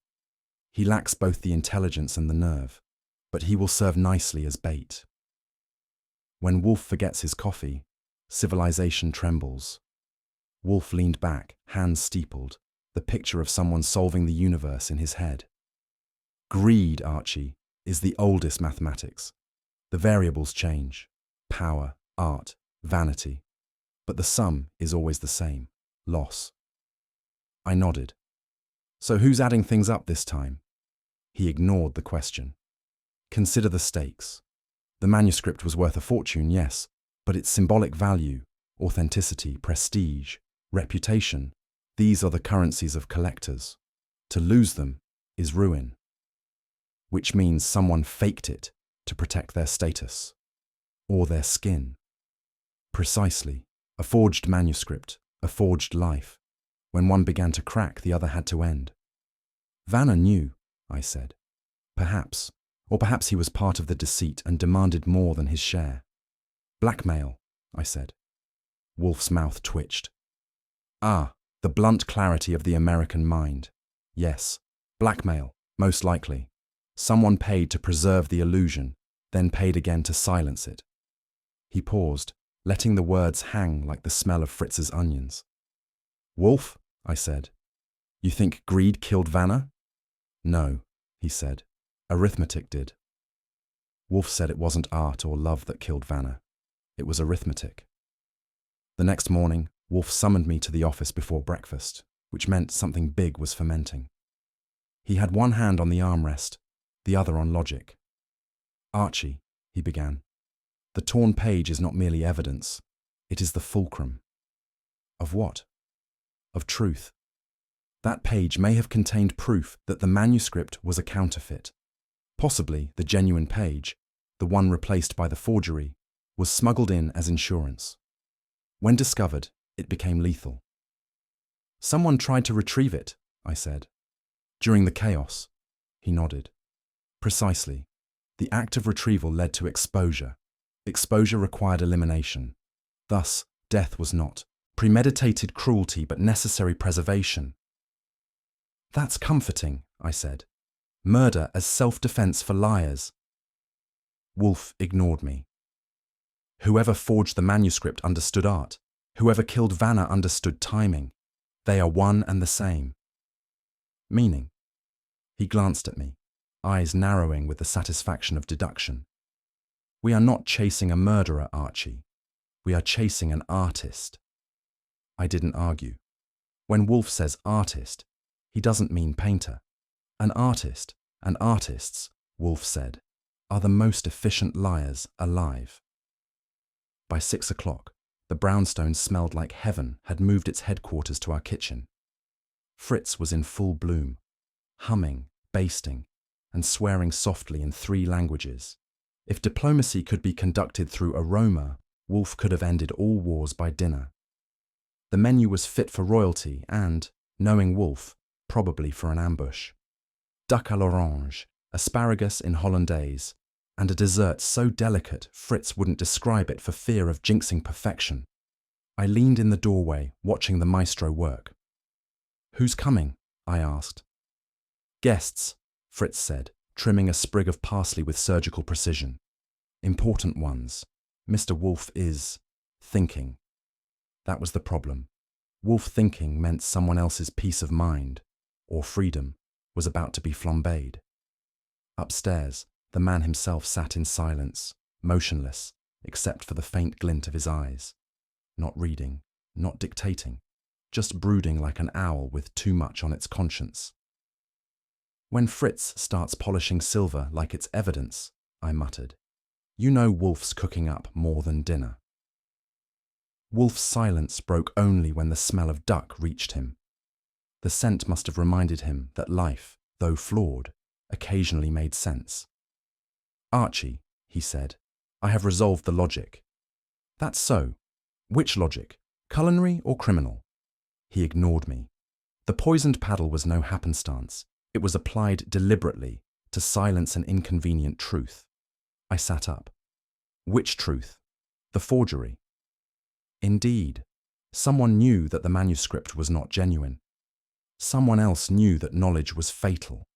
He lacks both the intelligence and the nerve, but he will serve nicely as bait. When Wolfe forgets his coffee, civilization trembles. Wolfe leaned back, hands steepled, the picture of someone solving the universe in his head. Greed, Archie, is the oldest mathematics. The variables change. Power, art, vanity. But the sum is always the same. Loss. I nodded. So who's adding things up this time? He ignored the question. Consider the stakes. The manuscript was worth a fortune, yes, but its symbolic value, authenticity, prestige, reputation, these are the currencies of collectors. To lose them is ruin. Which means someone faked it to protect their status. Or their skin. Precisely. A forged manuscript, a forged life. When one began to crack, the other had to end. Vanner knew, I said. Perhaps. Or perhaps he was part of the deceit and demanded more than his share. Blackmail, I said. Wolfe's mouth twitched. Ah, the blunt clarity of the American mind. Yes, blackmail, most likely. Someone paid to preserve the illusion, then paid again to silence it. He paused, letting the words hang like the smell of Fritz's onions. "Wolfe," I said, "you think greed killed Vanna?" "No," he said. "Arithmetic did." Wolfe said it wasn't art or love that killed Vanna. It was arithmetic. The next morning, Wolfe summoned me to the office before breakfast, which meant something big was fermenting. He had one hand on the armrest, the other on logic. "Archie," he began, "the torn page is not merely evidence. It is the fulcrum." "Of what?" "Of truth. That page may have contained proof that the manuscript was a counterfeit. Possibly the genuine page, the one replaced by the forgery, was smuggled in as insurance. When discovered, it became lethal." "Someone tried to retrieve it," I said. "During the chaos." He nodded. "Precisely. The act of retrieval led to exposure. Exposure required elimination. Thus, death was not premeditated cruelty but necessary preservation." "That's comforting," I said. "Murder as self-defense for liars." Wolfe ignored me. "Whoever forged the manuscript understood art. Whoever killed Vanna understood timing. They are one and the same." "Meaning?" He glanced at me, eyes narrowing with the satisfaction of deduction. "We are not chasing a murderer, Archie. We are chasing an artist." I didn't argue. When Wolfe says artist, he doesn't mean painter. An artist, and artists, Wolfe said, are the most efficient liars alive. By 6 o'clock, the brownstone smelled like heaven had moved its headquarters to our kitchen. Fritz was in full bloom, humming, basting, and swearing softly in 3 languages. If diplomacy could be conducted through aroma, Wolfe could have ended all wars by dinner. The menu was fit for royalty and, knowing Wolfe, probably for an ambush. Duck à l'orange, asparagus in hollandaise, and a dessert so delicate Fritz wouldn't describe it for fear of jinxing perfection. I leaned in the doorway, watching the maestro work. "Who's coming?" I asked. "Guests," Fritz said, trimming a sprig of parsley with surgical precision. "Important ones. Mr. Wolfe is thinking." That was the problem. Wolfe thinking meant someone else's peace of mind, or freedom, was about to be flambéed. Upstairs, the man himself sat in silence, motionless, except for the faint glint of his eyes. Not reading, not dictating, just brooding like an owl with too much on its conscience. "When Fritz starts polishing silver like it's evidence," I muttered, "you know Wolfe's cooking up more than dinner." Wolfe's silence broke only when the smell of duck reached him. The scent must have reminded him that life, though flawed, occasionally made sense. "Archie," he said, "I have resolved the logic." "That's so. Which logic? Culinary or criminal?" He ignored me. The poisoned paddle was no happenstance. It was applied deliberately to silence an inconvenient truth. I sat up. "Which truth?" "The forgery." Indeed, someone knew that the manuscript was not genuine. Someone else knew that knowledge was fatal.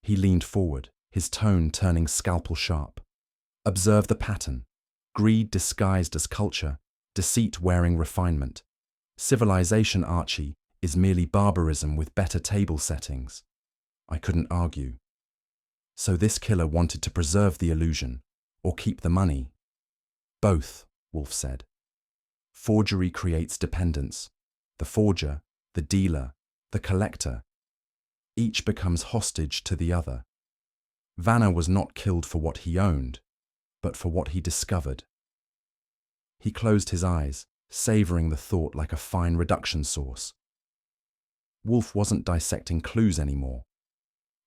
He leaned forward, his tone turning scalpel sharp. "Observe the pattern. Greed disguised as culture, deceit wearing refinement. Civilization, Archie, is merely barbarism with better table settings." I couldn't argue. So this killer wanted to preserve the illusion, or keep the money? "Both," Wolfe said. "Forgery creates dependence. The forger, the dealer, the collector. Each becomes hostage to the other. Vanna was not killed for what he owned, but for what he discovered." He closed his eyes, savoring the thought like a fine reduction sauce. Wolfe wasn't dissecting clues anymore.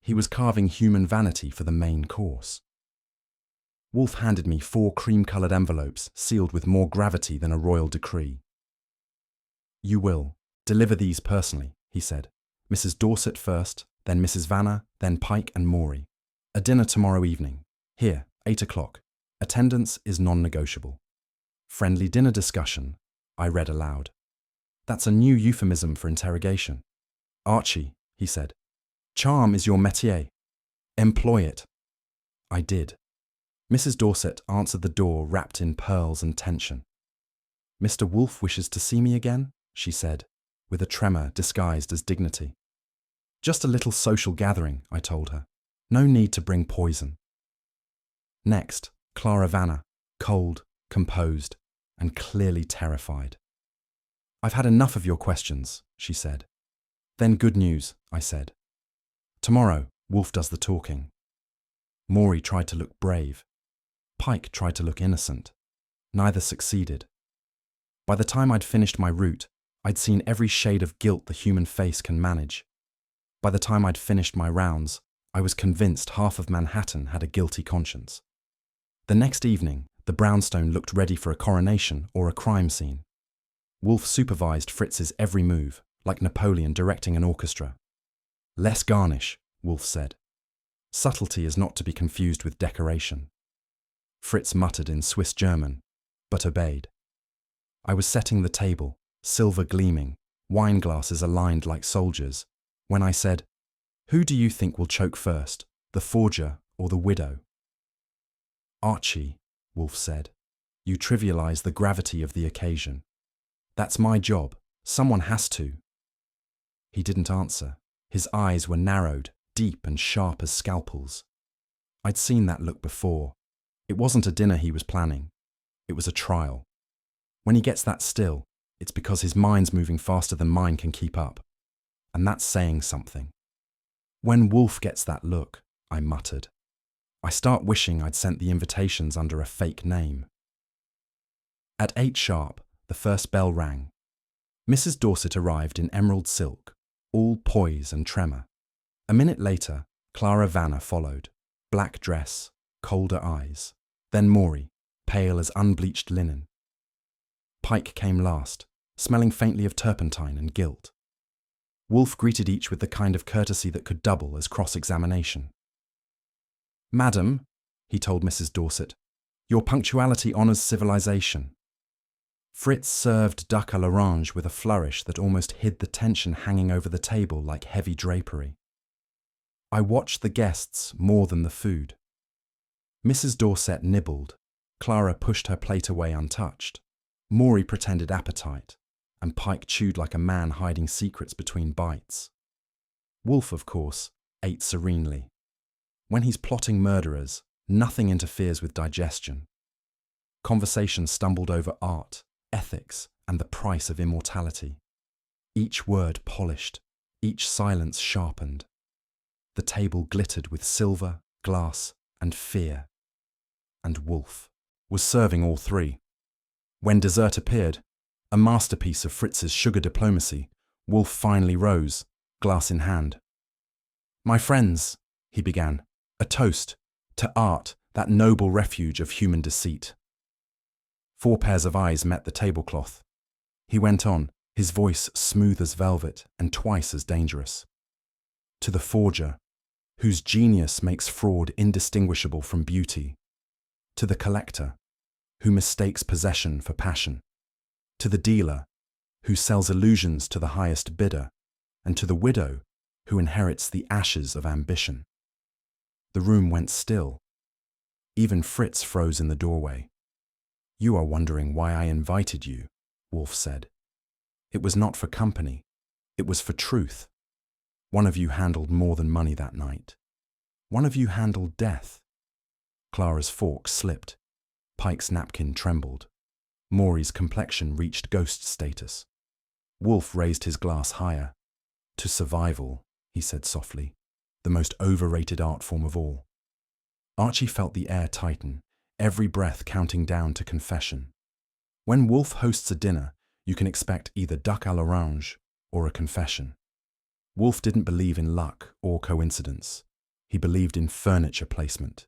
He was carving human vanity for the main course. Wolfe handed me 4 cream-coloured envelopes sealed with more gravity than a royal decree. "You will deliver these personally," he said. "Mrs. Dorset first, then Mrs. Vanna, then Pike and Morey. A dinner tomorrow evening. Here, 8 o'clock. Attendance is non-negotiable." "Friendly dinner discussion," I read aloud. "That's a new euphemism for interrogation." "Archie," he said, "charm is your métier. Employ it." I did. Mrs. Dorset answered the door wrapped in pearls and tension. "Mr. Wolfe wishes to see me again," she said, with a tremor disguised as dignity. "Just a little social gathering," I told her. "No need to bring poison." Next, Clara Vanner, cold, composed, and clearly terrified. "I've had enough of your questions," she said. "Then good news," I said. "Tomorrow, Wolfe does the talking." Maury tried to look brave. Pike tried to look innocent. Neither succeeded. By the time I'd finished my route, I'd seen every shade of guilt the human face can manage. By the time I'd finished my rounds, I was convinced half of Manhattan had a guilty conscience. The next evening, the brownstone looked ready for a coronation or a crime scene. Wolfe supervised Fritz's every move, like Napoleon directing an orchestra. "Less garnish," Wolfe said. "Subtlety is not to be confused with decoration." Fritz muttered in Swiss German, but obeyed. I was setting the table, silver gleaming, wine glasses aligned like soldiers, when I said, "Who do you think will choke first, the forger or the widow?" "Archie," Wolfe said, "you trivialize the gravity of the occasion. That's my job. Someone has to." He didn't answer. His eyes were narrowed, deep and sharp as scalpels. I'd seen that look before. It wasn't a dinner he was planning. It was a trial. When he gets that still, it's because his mind's moving faster than mine can keep up. And that's saying something. "When Wolfe gets that look," I muttered, "I start wishing I'd sent the invitations under a fake name." At 8 sharp, the first bell rang. Mrs. Dorset arrived in emerald silk, all poise and tremor. A minute later, Clara Vanner followed, black dress, colder eyes. Then Maury, pale as unbleached linen. Pike came last, smelling faintly of turpentine and guilt. Wolfe greeted each with the kind of courtesy that could double as cross-examination. "Madam," he told Mrs. Dorset, "your punctuality honours civilization." Fritz served duck à l'orange with a flourish that almost hid the tension hanging over the table like heavy drapery. I watched the guests more than the food. Mrs. Dorset nibbled. Clara pushed her plate away untouched. Maury pretended appetite, and Pike chewed like a man hiding secrets between bites. Wolfe, of course, ate serenely. When he's plotting murderers, nothing interferes with digestion. Conversation stumbled over art, ethics, and the price of immortality. Each word polished, each silence sharpened. The table glittered with silver, glass, and fear. And Wolfe was serving all three. When dessert appeared, a masterpiece of Fritz's sugar diplomacy, Wolfe finally rose, glass in hand. "My friends," he began, "a toast to art, that noble refuge of human deceit." 4 pairs of eyes met the tablecloth. He went on, his voice smooth as velvet and twice as dangerous. "To the forger, whose genius makes fraud indistinguishable from beauty. To the collector, who mistakes possession for passion. To the dealer, who sells illusions to the highest bidder. And to the widow, who inherits the ashes of ambition." The room went still. Even Fritz froze in the doorway. "You are wondering why I invited you," Wolfe said. "It was not for company. It was for truth. One of you handled more than money that night. One of you handled death." Clara's fork slipped. Pike's napkin trembled. Maury's complexion reached ghost status. Wolfe raised his glass higher. "To survival," he said softly, "the most overrated art form of all." Archie felt the air tighten, every breath counting down to confession. When Wolfe hosts a dinner, you can expect either duck à l'orange or a confession. Wolfe didn't believe in luck or coincidence. He believed in furniture placement.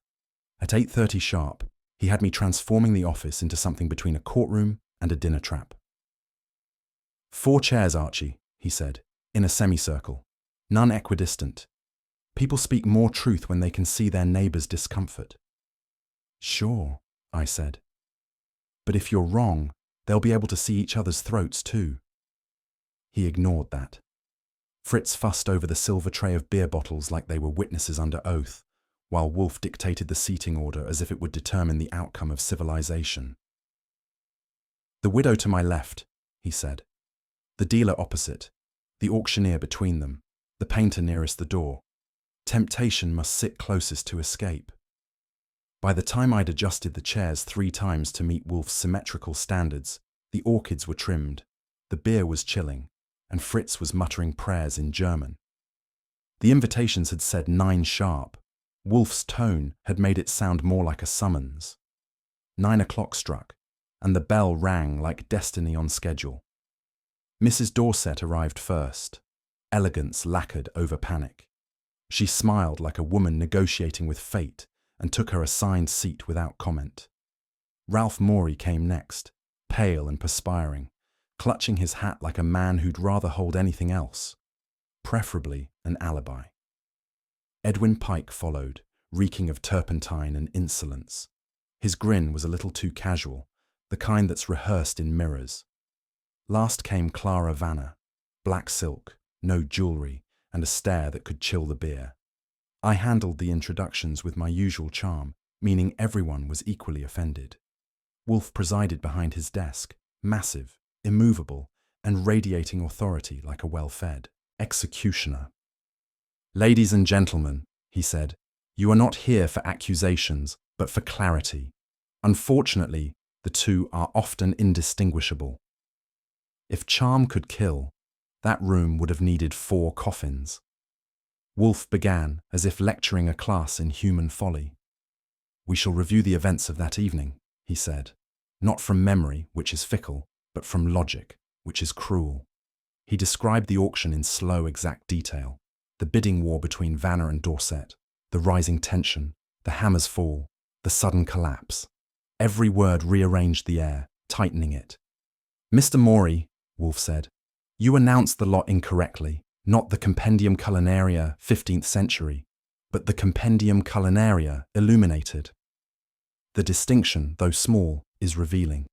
At 8:30 sharp, he had me transforming the office into something between a courtroom and a dinner trap. "4 chairs, Archie," he said, in a semicircle, none equidistant. "People speak more truth when they can see their neighbour's discomfort." "Sure," I said. "But if you're wrong, they'll be able to see each other's throats too." He ignored that. Fritz fussed over the silver tray of beer bottles like they were witnesses under oath, while Wolfe dictated the seating order as if it would determine the outcome of civilization. "The widow to my left," he said. "The dealer opposite, the auctioneer between them, the painter nearest the door. Temptation must sit closest to escape." By the time I'd adjusted the chairs 3 times to meet Wolfe's symmetrical standards, the orchids were trimmed, the beer was chilling, and Fritz was muttering prayers in German. The invitations had said 9 sharp. Wolfe's tone had made it sound more like a summons. 9 o'clock struck, and the bell rang like destiny on schedule. Mrs. Dorset arrived first. Elegance lacquered over panic. She smiled like a woman negotiating with fate and took her assigned seat without comment. Ralph Morey came next, pale and perspiring, clutching his hat like a man who'd rather hold anything else, preferably an alibi. Edwin Pike followed, reeking of turpentine and insolence. His grin was a little too casual, the kind that's rehearsed in mirrors. Last came Clara Vanner, black silk, no jewellery, and a stare that could chill the beer. I handled the introductions with my usual charm, meaning everyone was equally offended. Wolfe presided behind his desk, massive, immovable, and radiating authority like a well-fed executioner. "Ladies and gentlemen," he said, "you are not here for accusations, but for clarity. Unfortunately, the two are often indistinguishable. If charm could kill, that room would have needed 4 coffins." Wolfe began, as if lecturing a class in human folly. "We shall review the events of that evening," he said, "not from memory, which is fickle, but from logic, which is cruel." He described the auction in slow, exact detail, the bidding war between Vanner and Dorset, the rising tension, the hammer's fall, the sudden collapse. Every word rearranged the air, tightening it. "Mr. Morey," Wolfe said, "you announced the lot incorrectly. Not the Compendium Culinaria 15th century, but the Compendium Culinaria illuminated. The distinction, though small, is revealing."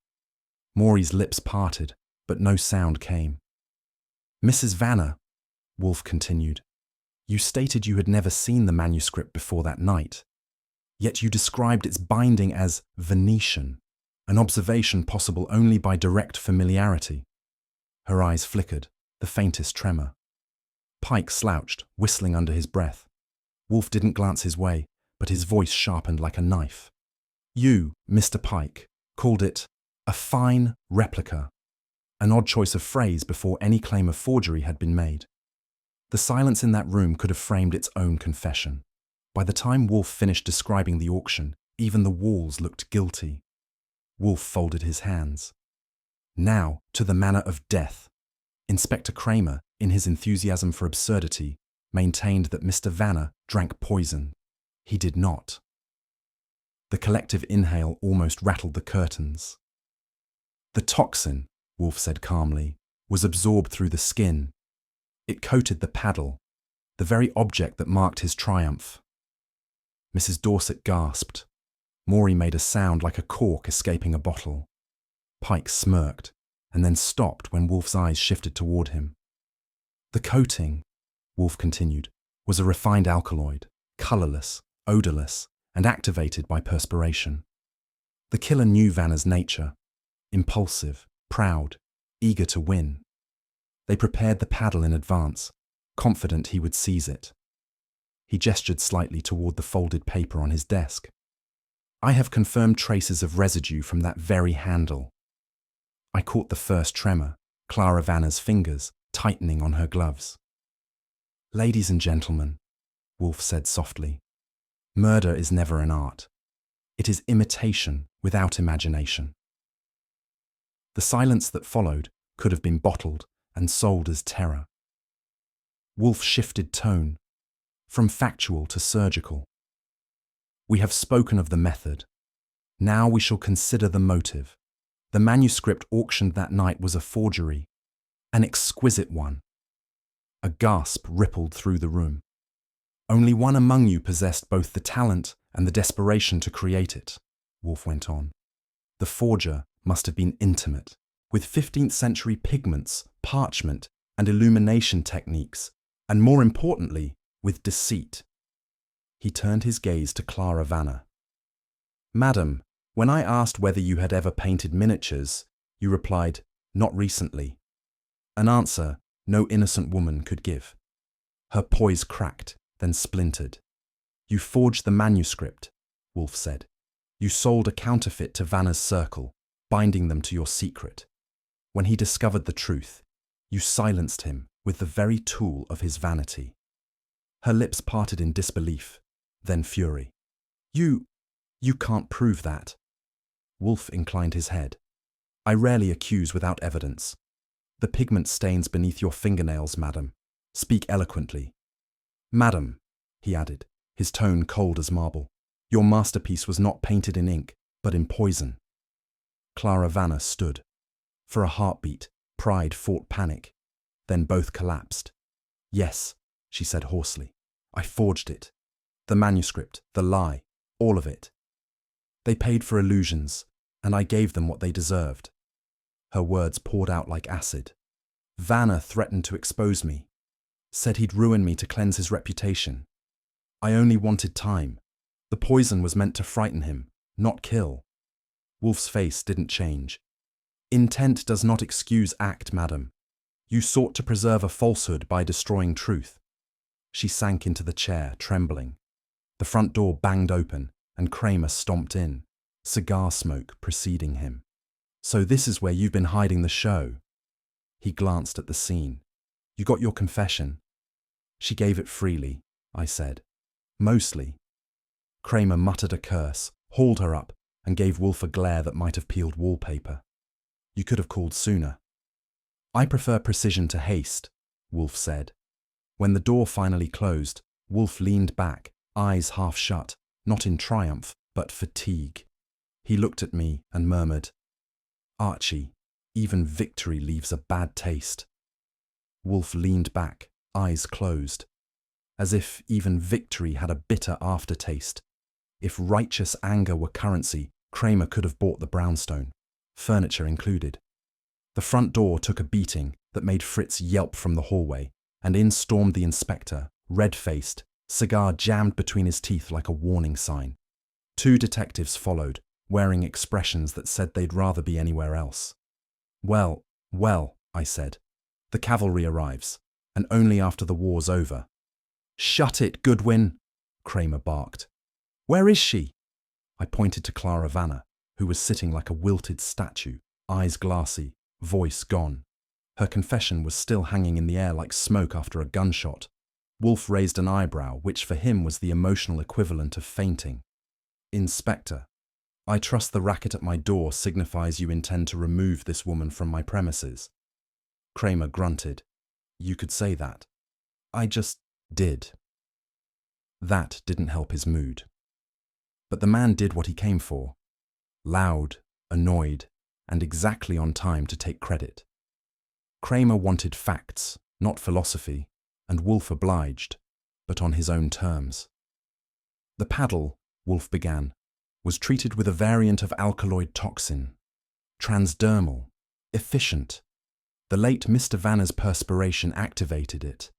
Morey's lips parted, but no sound came. "Mrs. Vanner," Wolfe continued, "you stated you had never seen the manuscript before that night, yet you described its binding as Venetian, an observation possible only by direct familiarity." Her eyes flickered, the faintest tremor. Pike slouched, whistling under his breath. Wolfe didn't glance his way, but his voice sharpened like a knife. "You, Mr. Pike, called it a fine replica," an odd choice of phrase before any claim of forgery had been made. The silence in that room could have framed its own confession. By the time Wolfe finished describing the auction, even the walls looked guilty. Wolfe folded his hands. "Now to the manner of death." Inspector Kramer, in his enthusiasm for absurdity, maintained that Mr. Vanner drank poison. He did not. The collective inhale almost rattled the curtains. "The toxin," Wolfe said calmly, "was absorbed through the skin. It coated the paddle, the very object that marked his triumph." Mrs. Dorset gasped. Morey made a sound like a cork escaping a bottle. Pike smirked, and then stopped when Wolfe's eyes shifted toward him. "The coating," Wolfe continued, "was a refined alkaloid, colourless, odourless, and activated by perspiration. The killer knew Vanner's nature, impulsive, proud, eager to win. They prepared the paddle in advance, confident he would seize it." He gestured slightly toward the folded paper on his desk. "I have confirmed traces of residue from that very handle." I caught the first tremor, Clara Vanner's fingers tightening on her gloves. "Ladies and gentlemen," Wolfe said softly, "murder is never an art. It is imitation without imagination." The silence that followed could have been bottled and sold as terror. Wolfe shifted tone, from factual to surgical. "We have spoken of the method. Now we shall consider the motive. The manuscript auctioned that night was a forgery, an exquisite one." A gasp rippled through the room. "Only one among you possessed both the talent and the desperation to create it," Wolfe went on. "The forger must have been intimate, with 15th century pigments, parchment, and illumination techniques, and more importantly, with deceit. He turned his gaze to Clara Vanner. "Madam, when I asked whether you had ever painted miniatures, you replied, 'Not recently.' An answer no innocent woman could give." Her poise cracked, then splintered. "You forged the manuscript," Wolfe said. "You sold a counterfeit to Vanner's circle, binding them to your secret. When he discovered the truth, you silenced him with the very tool of his vanity." Her lips parted in disbelief, then fury. You can't prove that." Wolfe inclined his head. "I rarely accuse without evidence. The pigment stains beneath your fingernails, madam. Speak eloquently." "Madam," he added, his tone cold as marble, "your masterpiece was not painted in ink, but in poison." Clara Vanner stood. For a heartbeat, pride fought panic. Then both collapsed. "Yes," she said hoarsely, "I forged it. The manuscript, the lie, all of it. They paid for illusions, and I gave them what they deserved." Her words poured out like acid. "Vanner threatened to expose me, said he'd ruin me to cleanse his reputation. I only wanted time. The poison was meant to frighten him, not kill." Wolfe's face didn't change. "Intent does not excuse act, madam. You sought to preserve a falsehood by destroying truth." She sank into the chair, trembling. The front door banged open, and Kramer stomped in, cigar smoke preceding him. "So this is where you've been hiding the show." He glanced at the scene. "You got your confession?" "She gave it freely," I said. "Mostly." Kramer muttered a curse, hauled her up, and gave Wolfe a glare that might have peeled wallpaper. "You could have called sooner." "I prefer precision to haste," Wolfe said. When the door finally closed, Wolfe leaned back, eyes half shut, not in triumph, but fatigue. He looked at me and murmured, "Archie, even victory leaves a bad taste." Wolfe leaned back, eyes closed, as if even victory had a bitter aftertaste. If righteous anger were currency, Kramer could have bought the brownstone, furniture included. The front door took a beating that made Fritz yelp from the hallway, and in stormed the inspector, red-faced, cigar jammed between his teeth like a warning sign. 2 detectives followed, wearing expressions that said they'd rather be anywhere else. Well, I said. "The cavalry arrives, and only after the war's over." "Shut it, Goodwin," Kramer barked. "Where is she?" I pointed to Clara Vanner, who was sitting like a wilted statue, eyes glassy, voice gone. Her confession was still hanging in the air like smoke after a gunshot. Wolfe raised an eyebrow, which for him was the emotional equivalent of fainting. "Inspector, I trust the racket at my door signifies you intend to remove this woman from my premises." Kramer grunted. "You could say that. I just did." That didn't help his mood. But the man did what he came for. Loud, annoyed, and exactly on time to take credit. Kramer wanted facts, not philosophy, and Wolfe obliged, but on his own terms. "The paddle," Wolfe began, "was treated with a variant of alkaloid toxin. Transdermal. Efficient. The late Mr. Vanner's perspiration activated it.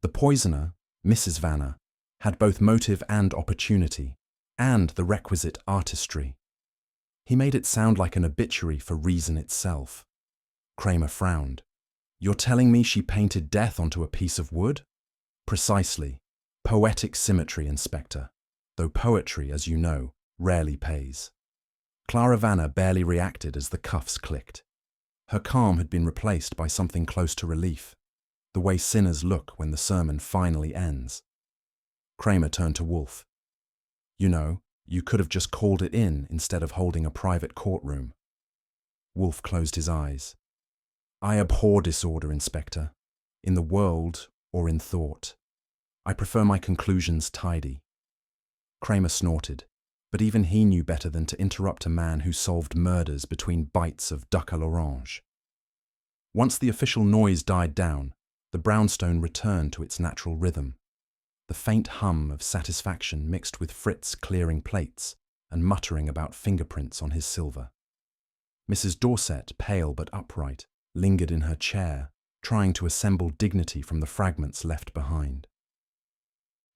The poisoner, Mrs. Vanner, had both motive and opportunity, and the requisite artistry." He made it sound like an obituary for reason itself. Kramer frowned. "You're telling me she painted death onto a piece of wood?" "Precisely. Poetic symmetry, Inspector. Though poetry, as you know, rarely pays." Clara Vanner barely reacted as the cuffs clicked. Her calm had been replaced by something close to relief, the way sinners look when the sermon finally ends. Kramer turned to Wolfe. "You know, you could have just called it in instead of holding a private courtroom." Wolfe closed his eyes. "I abhor disorder, Inspector, in the world or in thought. I prefer my conclusions tidy." Kramer snorted, but even he knew better than to interrupt a man who solved murders between bites of duck à l'orange. Once the official noise died down, the brownstone returned to its natural rhythm. The faint hum of satisfaction mixed with Fritz clearing plates and muttering about fingerprints on his silver. Mrs. Dorset, pale but upright, lingered in her chair, trying to assemble dignity from the fragments left behind.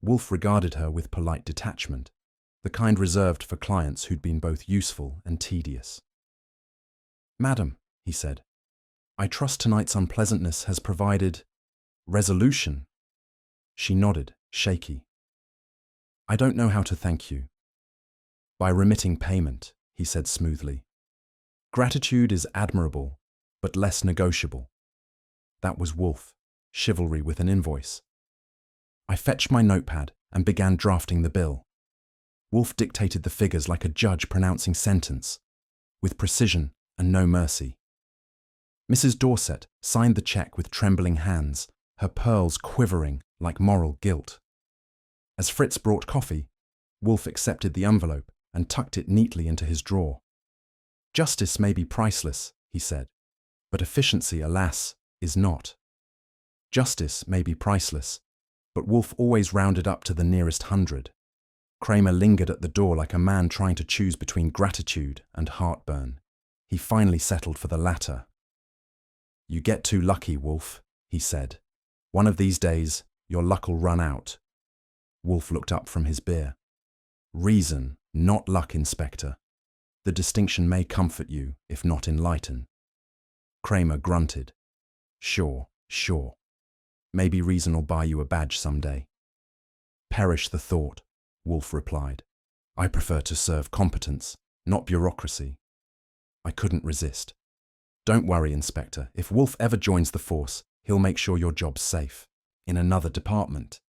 Wolfe regarded her with polite detachment, the kind reserved for clients who'd been both useful and tedious. "Madam," he said, "I trust tonight's unpleasantness has provided resolution." She nodded, shaky. "I don't know how to thank you." "By remitting payment," he said smoothly. "Gratitude is admirable, but less negotiable." That was Wolfe, chivalry with an invoice. I fetched my notepad and began drafting the bill. Wolfe dictated the figures like a judge pronouncing sentence, with precision and no mercy. Mrs. Dorset signed the check with trembling hands, her pearls quivering like moral guilt. As Fritz brought coffee, Wolfe accepted the envelope and tucked it neatly into his drawer. "Justice may be priceless," he said, "but efficiency, alas, is not." Justice may be priceless, but Wolfe always rounded up to the nearest 100. Kramer lingered at the door like a man trying to choose between gratitude and heartburn. He finally settled for the latter. "You get too lucky, Wolfe," he said. "One of these days, your luck'll run out." Wolfe looked up from his beer. "Reason, not luck, Inspector. The distinction may comfort you, if not enlighten." Kramer grunted. Sure. Maybe reason'll buy you a badge someday." "Perish the thought," Wolfe replied. "I prefer to serve competence, not bureaucracy." I couldn't resist. "Don't worry, Inspector. If Wolfe ever joins the force, he'll make sure your job's safe. In another department."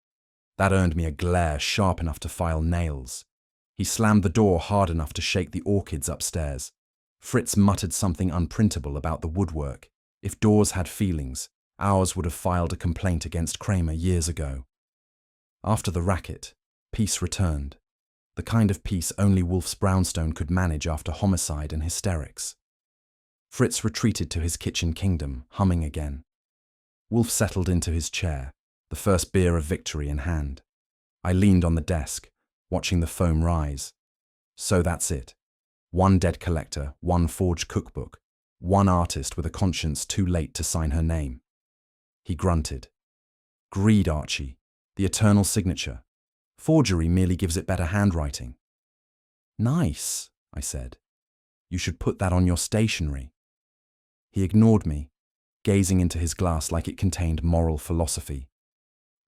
That earned me a glare sharp enough to file nails. He slammed the door hard enough to shake the orchids upstairs. Fritz muttered something unprintable about the woodwork. If doors had feelings, ours would have filed a complaint against Kramer years ago. After the racket, peace returned. The kind of peace only Wolfe's brownstone could manage after homicide and hysterics. Fritz retreated to his kitchen kingdom, humming again. Wolfe settled into his chair, the first beer of victory in hand. I leaned on the desk, watching the foam rise. So that's it. One dead collector, one forged cookbook, one artist with a conscience too late to sign her name. He grunted. "Greed, Archie. The eternal signature. Forgery merely gives it better handwriting." "Nice," I said. "You should put that on your stationery." He ignored me, gazing into his glass like it contained moral philosophy.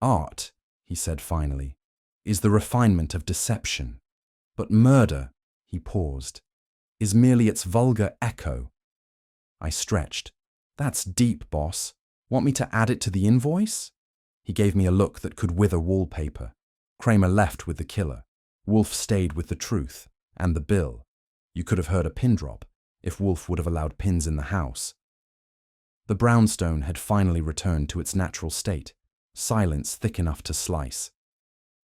"Art," he said finally, "is the refinement of deception. But murder," he paused, "is merely its vulgar echo." I stretched. "That's deep, boss. Want me to add it to the invoice?" He gave me a look that could wither wallpaper. Kramer left with the killer. Wolfe stayed with the truth and the bill. You could have heard a pin drop if Wolfe would have allowed pins in the house. The brownstone had finally returned to its natural state, silence thick enough to slice.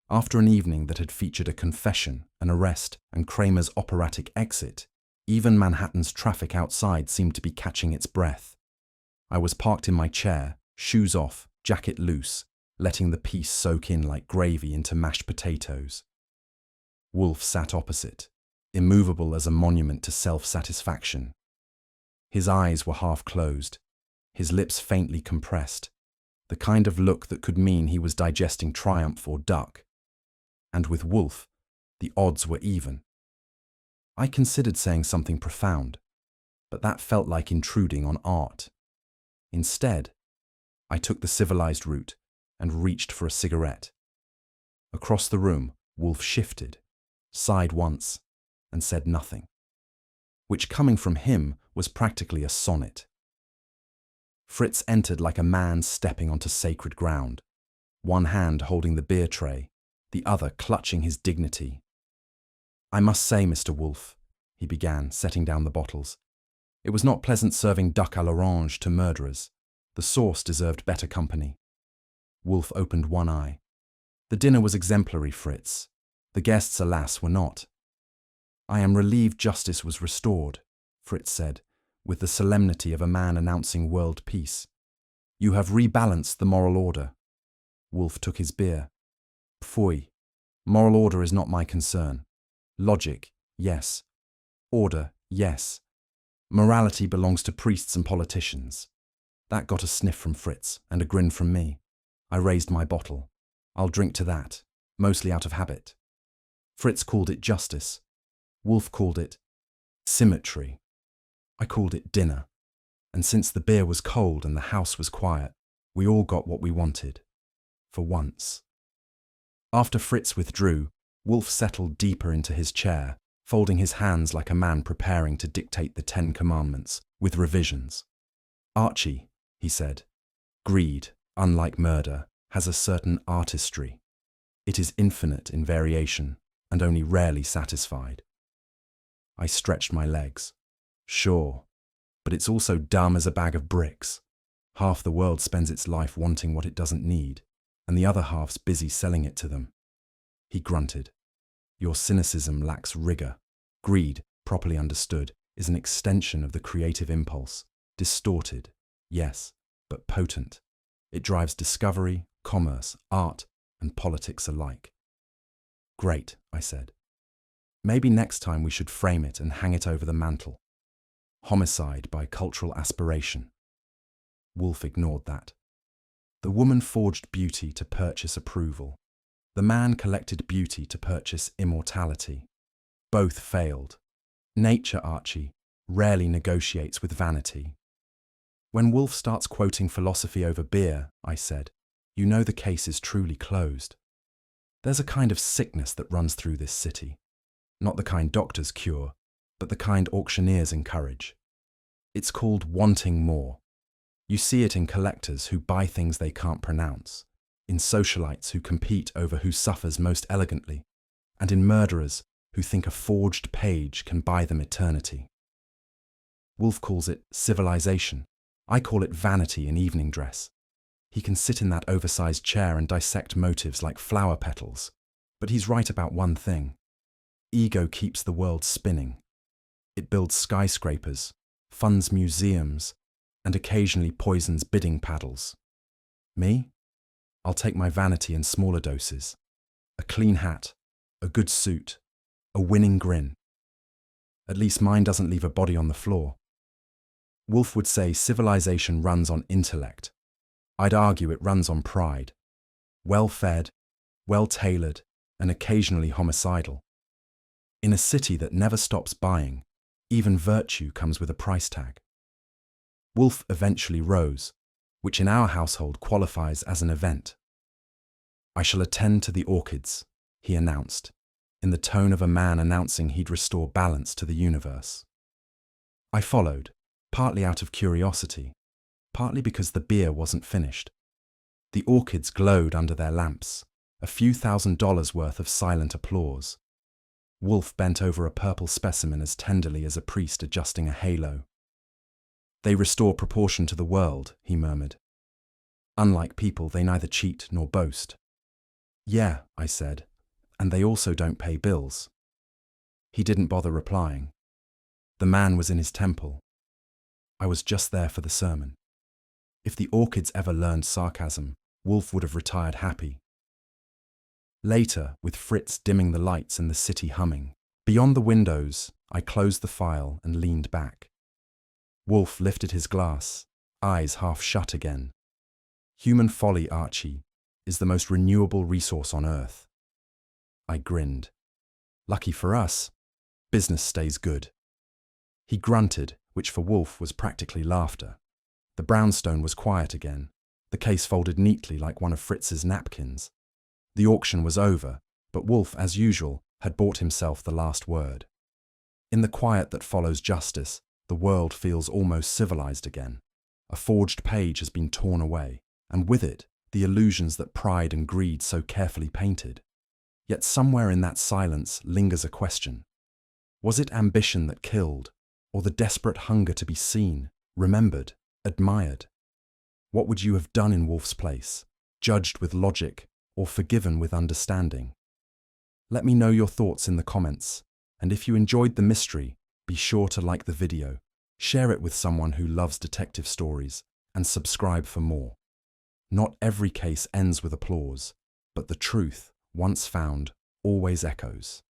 After an evening that had featured a confession, an arrest, and Kramer's operatic exit, even Manhattan's traffic outside seemed to be catching its breath. I was parked in my chair, shoes off, jacket loose, letting the peace soak in like gravy into mashed potatoes. Wolfe sat opposite, immovable as a monument to self-satisfaction. His eyes were half closed, his lips faintly compressed, the kind of look that could mean he was digesting triumph or duck. And with Wolfe, the odds were even. I considered saying something profound, but that felt like intruding on art. Instead, I took the civilized route and reached for a cigarette. Across the room, Wolfe shifted, sighed once, and said nothing, which coming from him was practically a sonnet. Fritz entered like a man stepping onto sacred ground, one hand holding the beer tray, the other clutching his dignity. "I must say, Mr. Wolfe," he began, setting down the bottles, "it was not pleasant serving duck à l'orange to murderers. The sauce deserved better company." Wolfe opened one eye. "The dinner was exemplary, Fritz. The guests, alas, were not." "I am relieved justice was restored," Fritz said, with the solemnity of a man announcing world peace. "You have rebalanced the moral order." Wolfe took his beer. "Pfui. Moral order is not my concern. Logic, yes. Order, yes. Morality belongs to priests and politicians." That got a sniff from Fritz and a grin from me. I raised my bottle. "I'll drink to that. mostly out of habit. Fritz called it justice. Wolfe called it symmetry. I called it dinner. And since the beer was cold and the house was quiet, we all got what we wanted. For once. After Fritz withdrew, Wolfe settled deeper into his chair, folding his hands like a man preparing to dictate the 10 Commandments, with revisions. Archie, he said, greed, unlike murder, has a certain artistry. It is infinite in variation and only rarely satisfied. I stretched my legs. Sure, but it's also dumb as a bag of bricks. Half the world spends its life wanting what it doesn't need, and the other half's busy selling it to them. He grunted. Your cynicism lacks rigor. Greed, properly understood, is an extension of the creative impulse. Distorted, yes, but potent. It drives discovery, commerce, art, and politics alike. Great, I said. Maybe next time we should frame it and hang it over the mantel. Homicide by cultural aspiration. Wolfe ignored that. The woman forged beauty to purchase approval. The man collected beauty to purchase immortality. Both failed. Nature, Archie, rarely negotiates with vanity. When Wolfe starts quoting philosophy over beer, I said, you know the case is truly closed. There's a kind of sickness that runs through this city. Not the kind doctors cure, but the kind auctioneers encourage. It's called wanting more. You see it in collectors who buy things they can't pronounce, in socialites who compete over who suffers most elegantly, and in murderers who think a forged page can buy them eternity. Wolfe calls it civilization. I call it vanity in evening dress. He can sit in that oversized chair and dissect motives like flower petals, but he's right about one thing. Ego keeps the world spinning. It builds skyscrapers, funds museums, and occasionally poisons bidding paddles. Me? I'll take my vanity in smaller doses. A clean hat, a good suit, a winning grin. At least mine doesn't leave a body on the floor. Wolfe would say civilization runs on intellect. I'd argue it runs on pride. Well-fed, well-tailored, and occasionally homicidal. In a city that never stops buying, even virtue comes with a price tag. Wolfe eventually rose, which in our household qualifies as an event. I shall attend to the orchids, he announced, in the tone of a man announcing he'd restore balance to the universe. I followed, partly out of curiosity, partly because the beer wasn't finished. The orchids glowed under their lamps, a few $1,000s worth of silent applause. Wolfe bent over a purple specimen as tenderly as a priest adjusting a halo. They restore proportion to the world, he murmured. Unlike people, they neither cheat nor boast. Yeah, I said, and they also don't pay bills. He didn't bother replying. The man was in his temple. I was just there for the sermon. If the orchids ever learned sarcasm, Wolfe would have retired happy. Later, with Fritz dimming the lights and the city humming, beyond the windows, I closed the file and leaned back. Wolfe lifted his glass, eyes half shut again. Human folly, Archie, is the most renewable resource on Earth. I grinned. Lucky for us, business stays good. He grunted, which for Wolfe was practically laughter. The brownstone was quiet again, the case folded neatly like one of Fritz's napkins. The auction was over, but Wolfe, as usual, had bought himself the last word. In the quiet that follows justice, the world feels almost civilized again. A forged page has been torn away, and with it, the illusions that pride and greed so carefully painted. Yet somewhere in that silence lingers a question. Was it ambition that killed, or the desperate hunger to be seen, remembered, admired? What would you have done in Wolfe's place, judged with logic or forgiven with understanding? Let me know your thoughts in the comments, and if you enjoyed the mystery, be sure to like the video, share it with someone who loves detective stories, and subscribe for more. Not every case ends with applause, but the truth, once found, always echoes.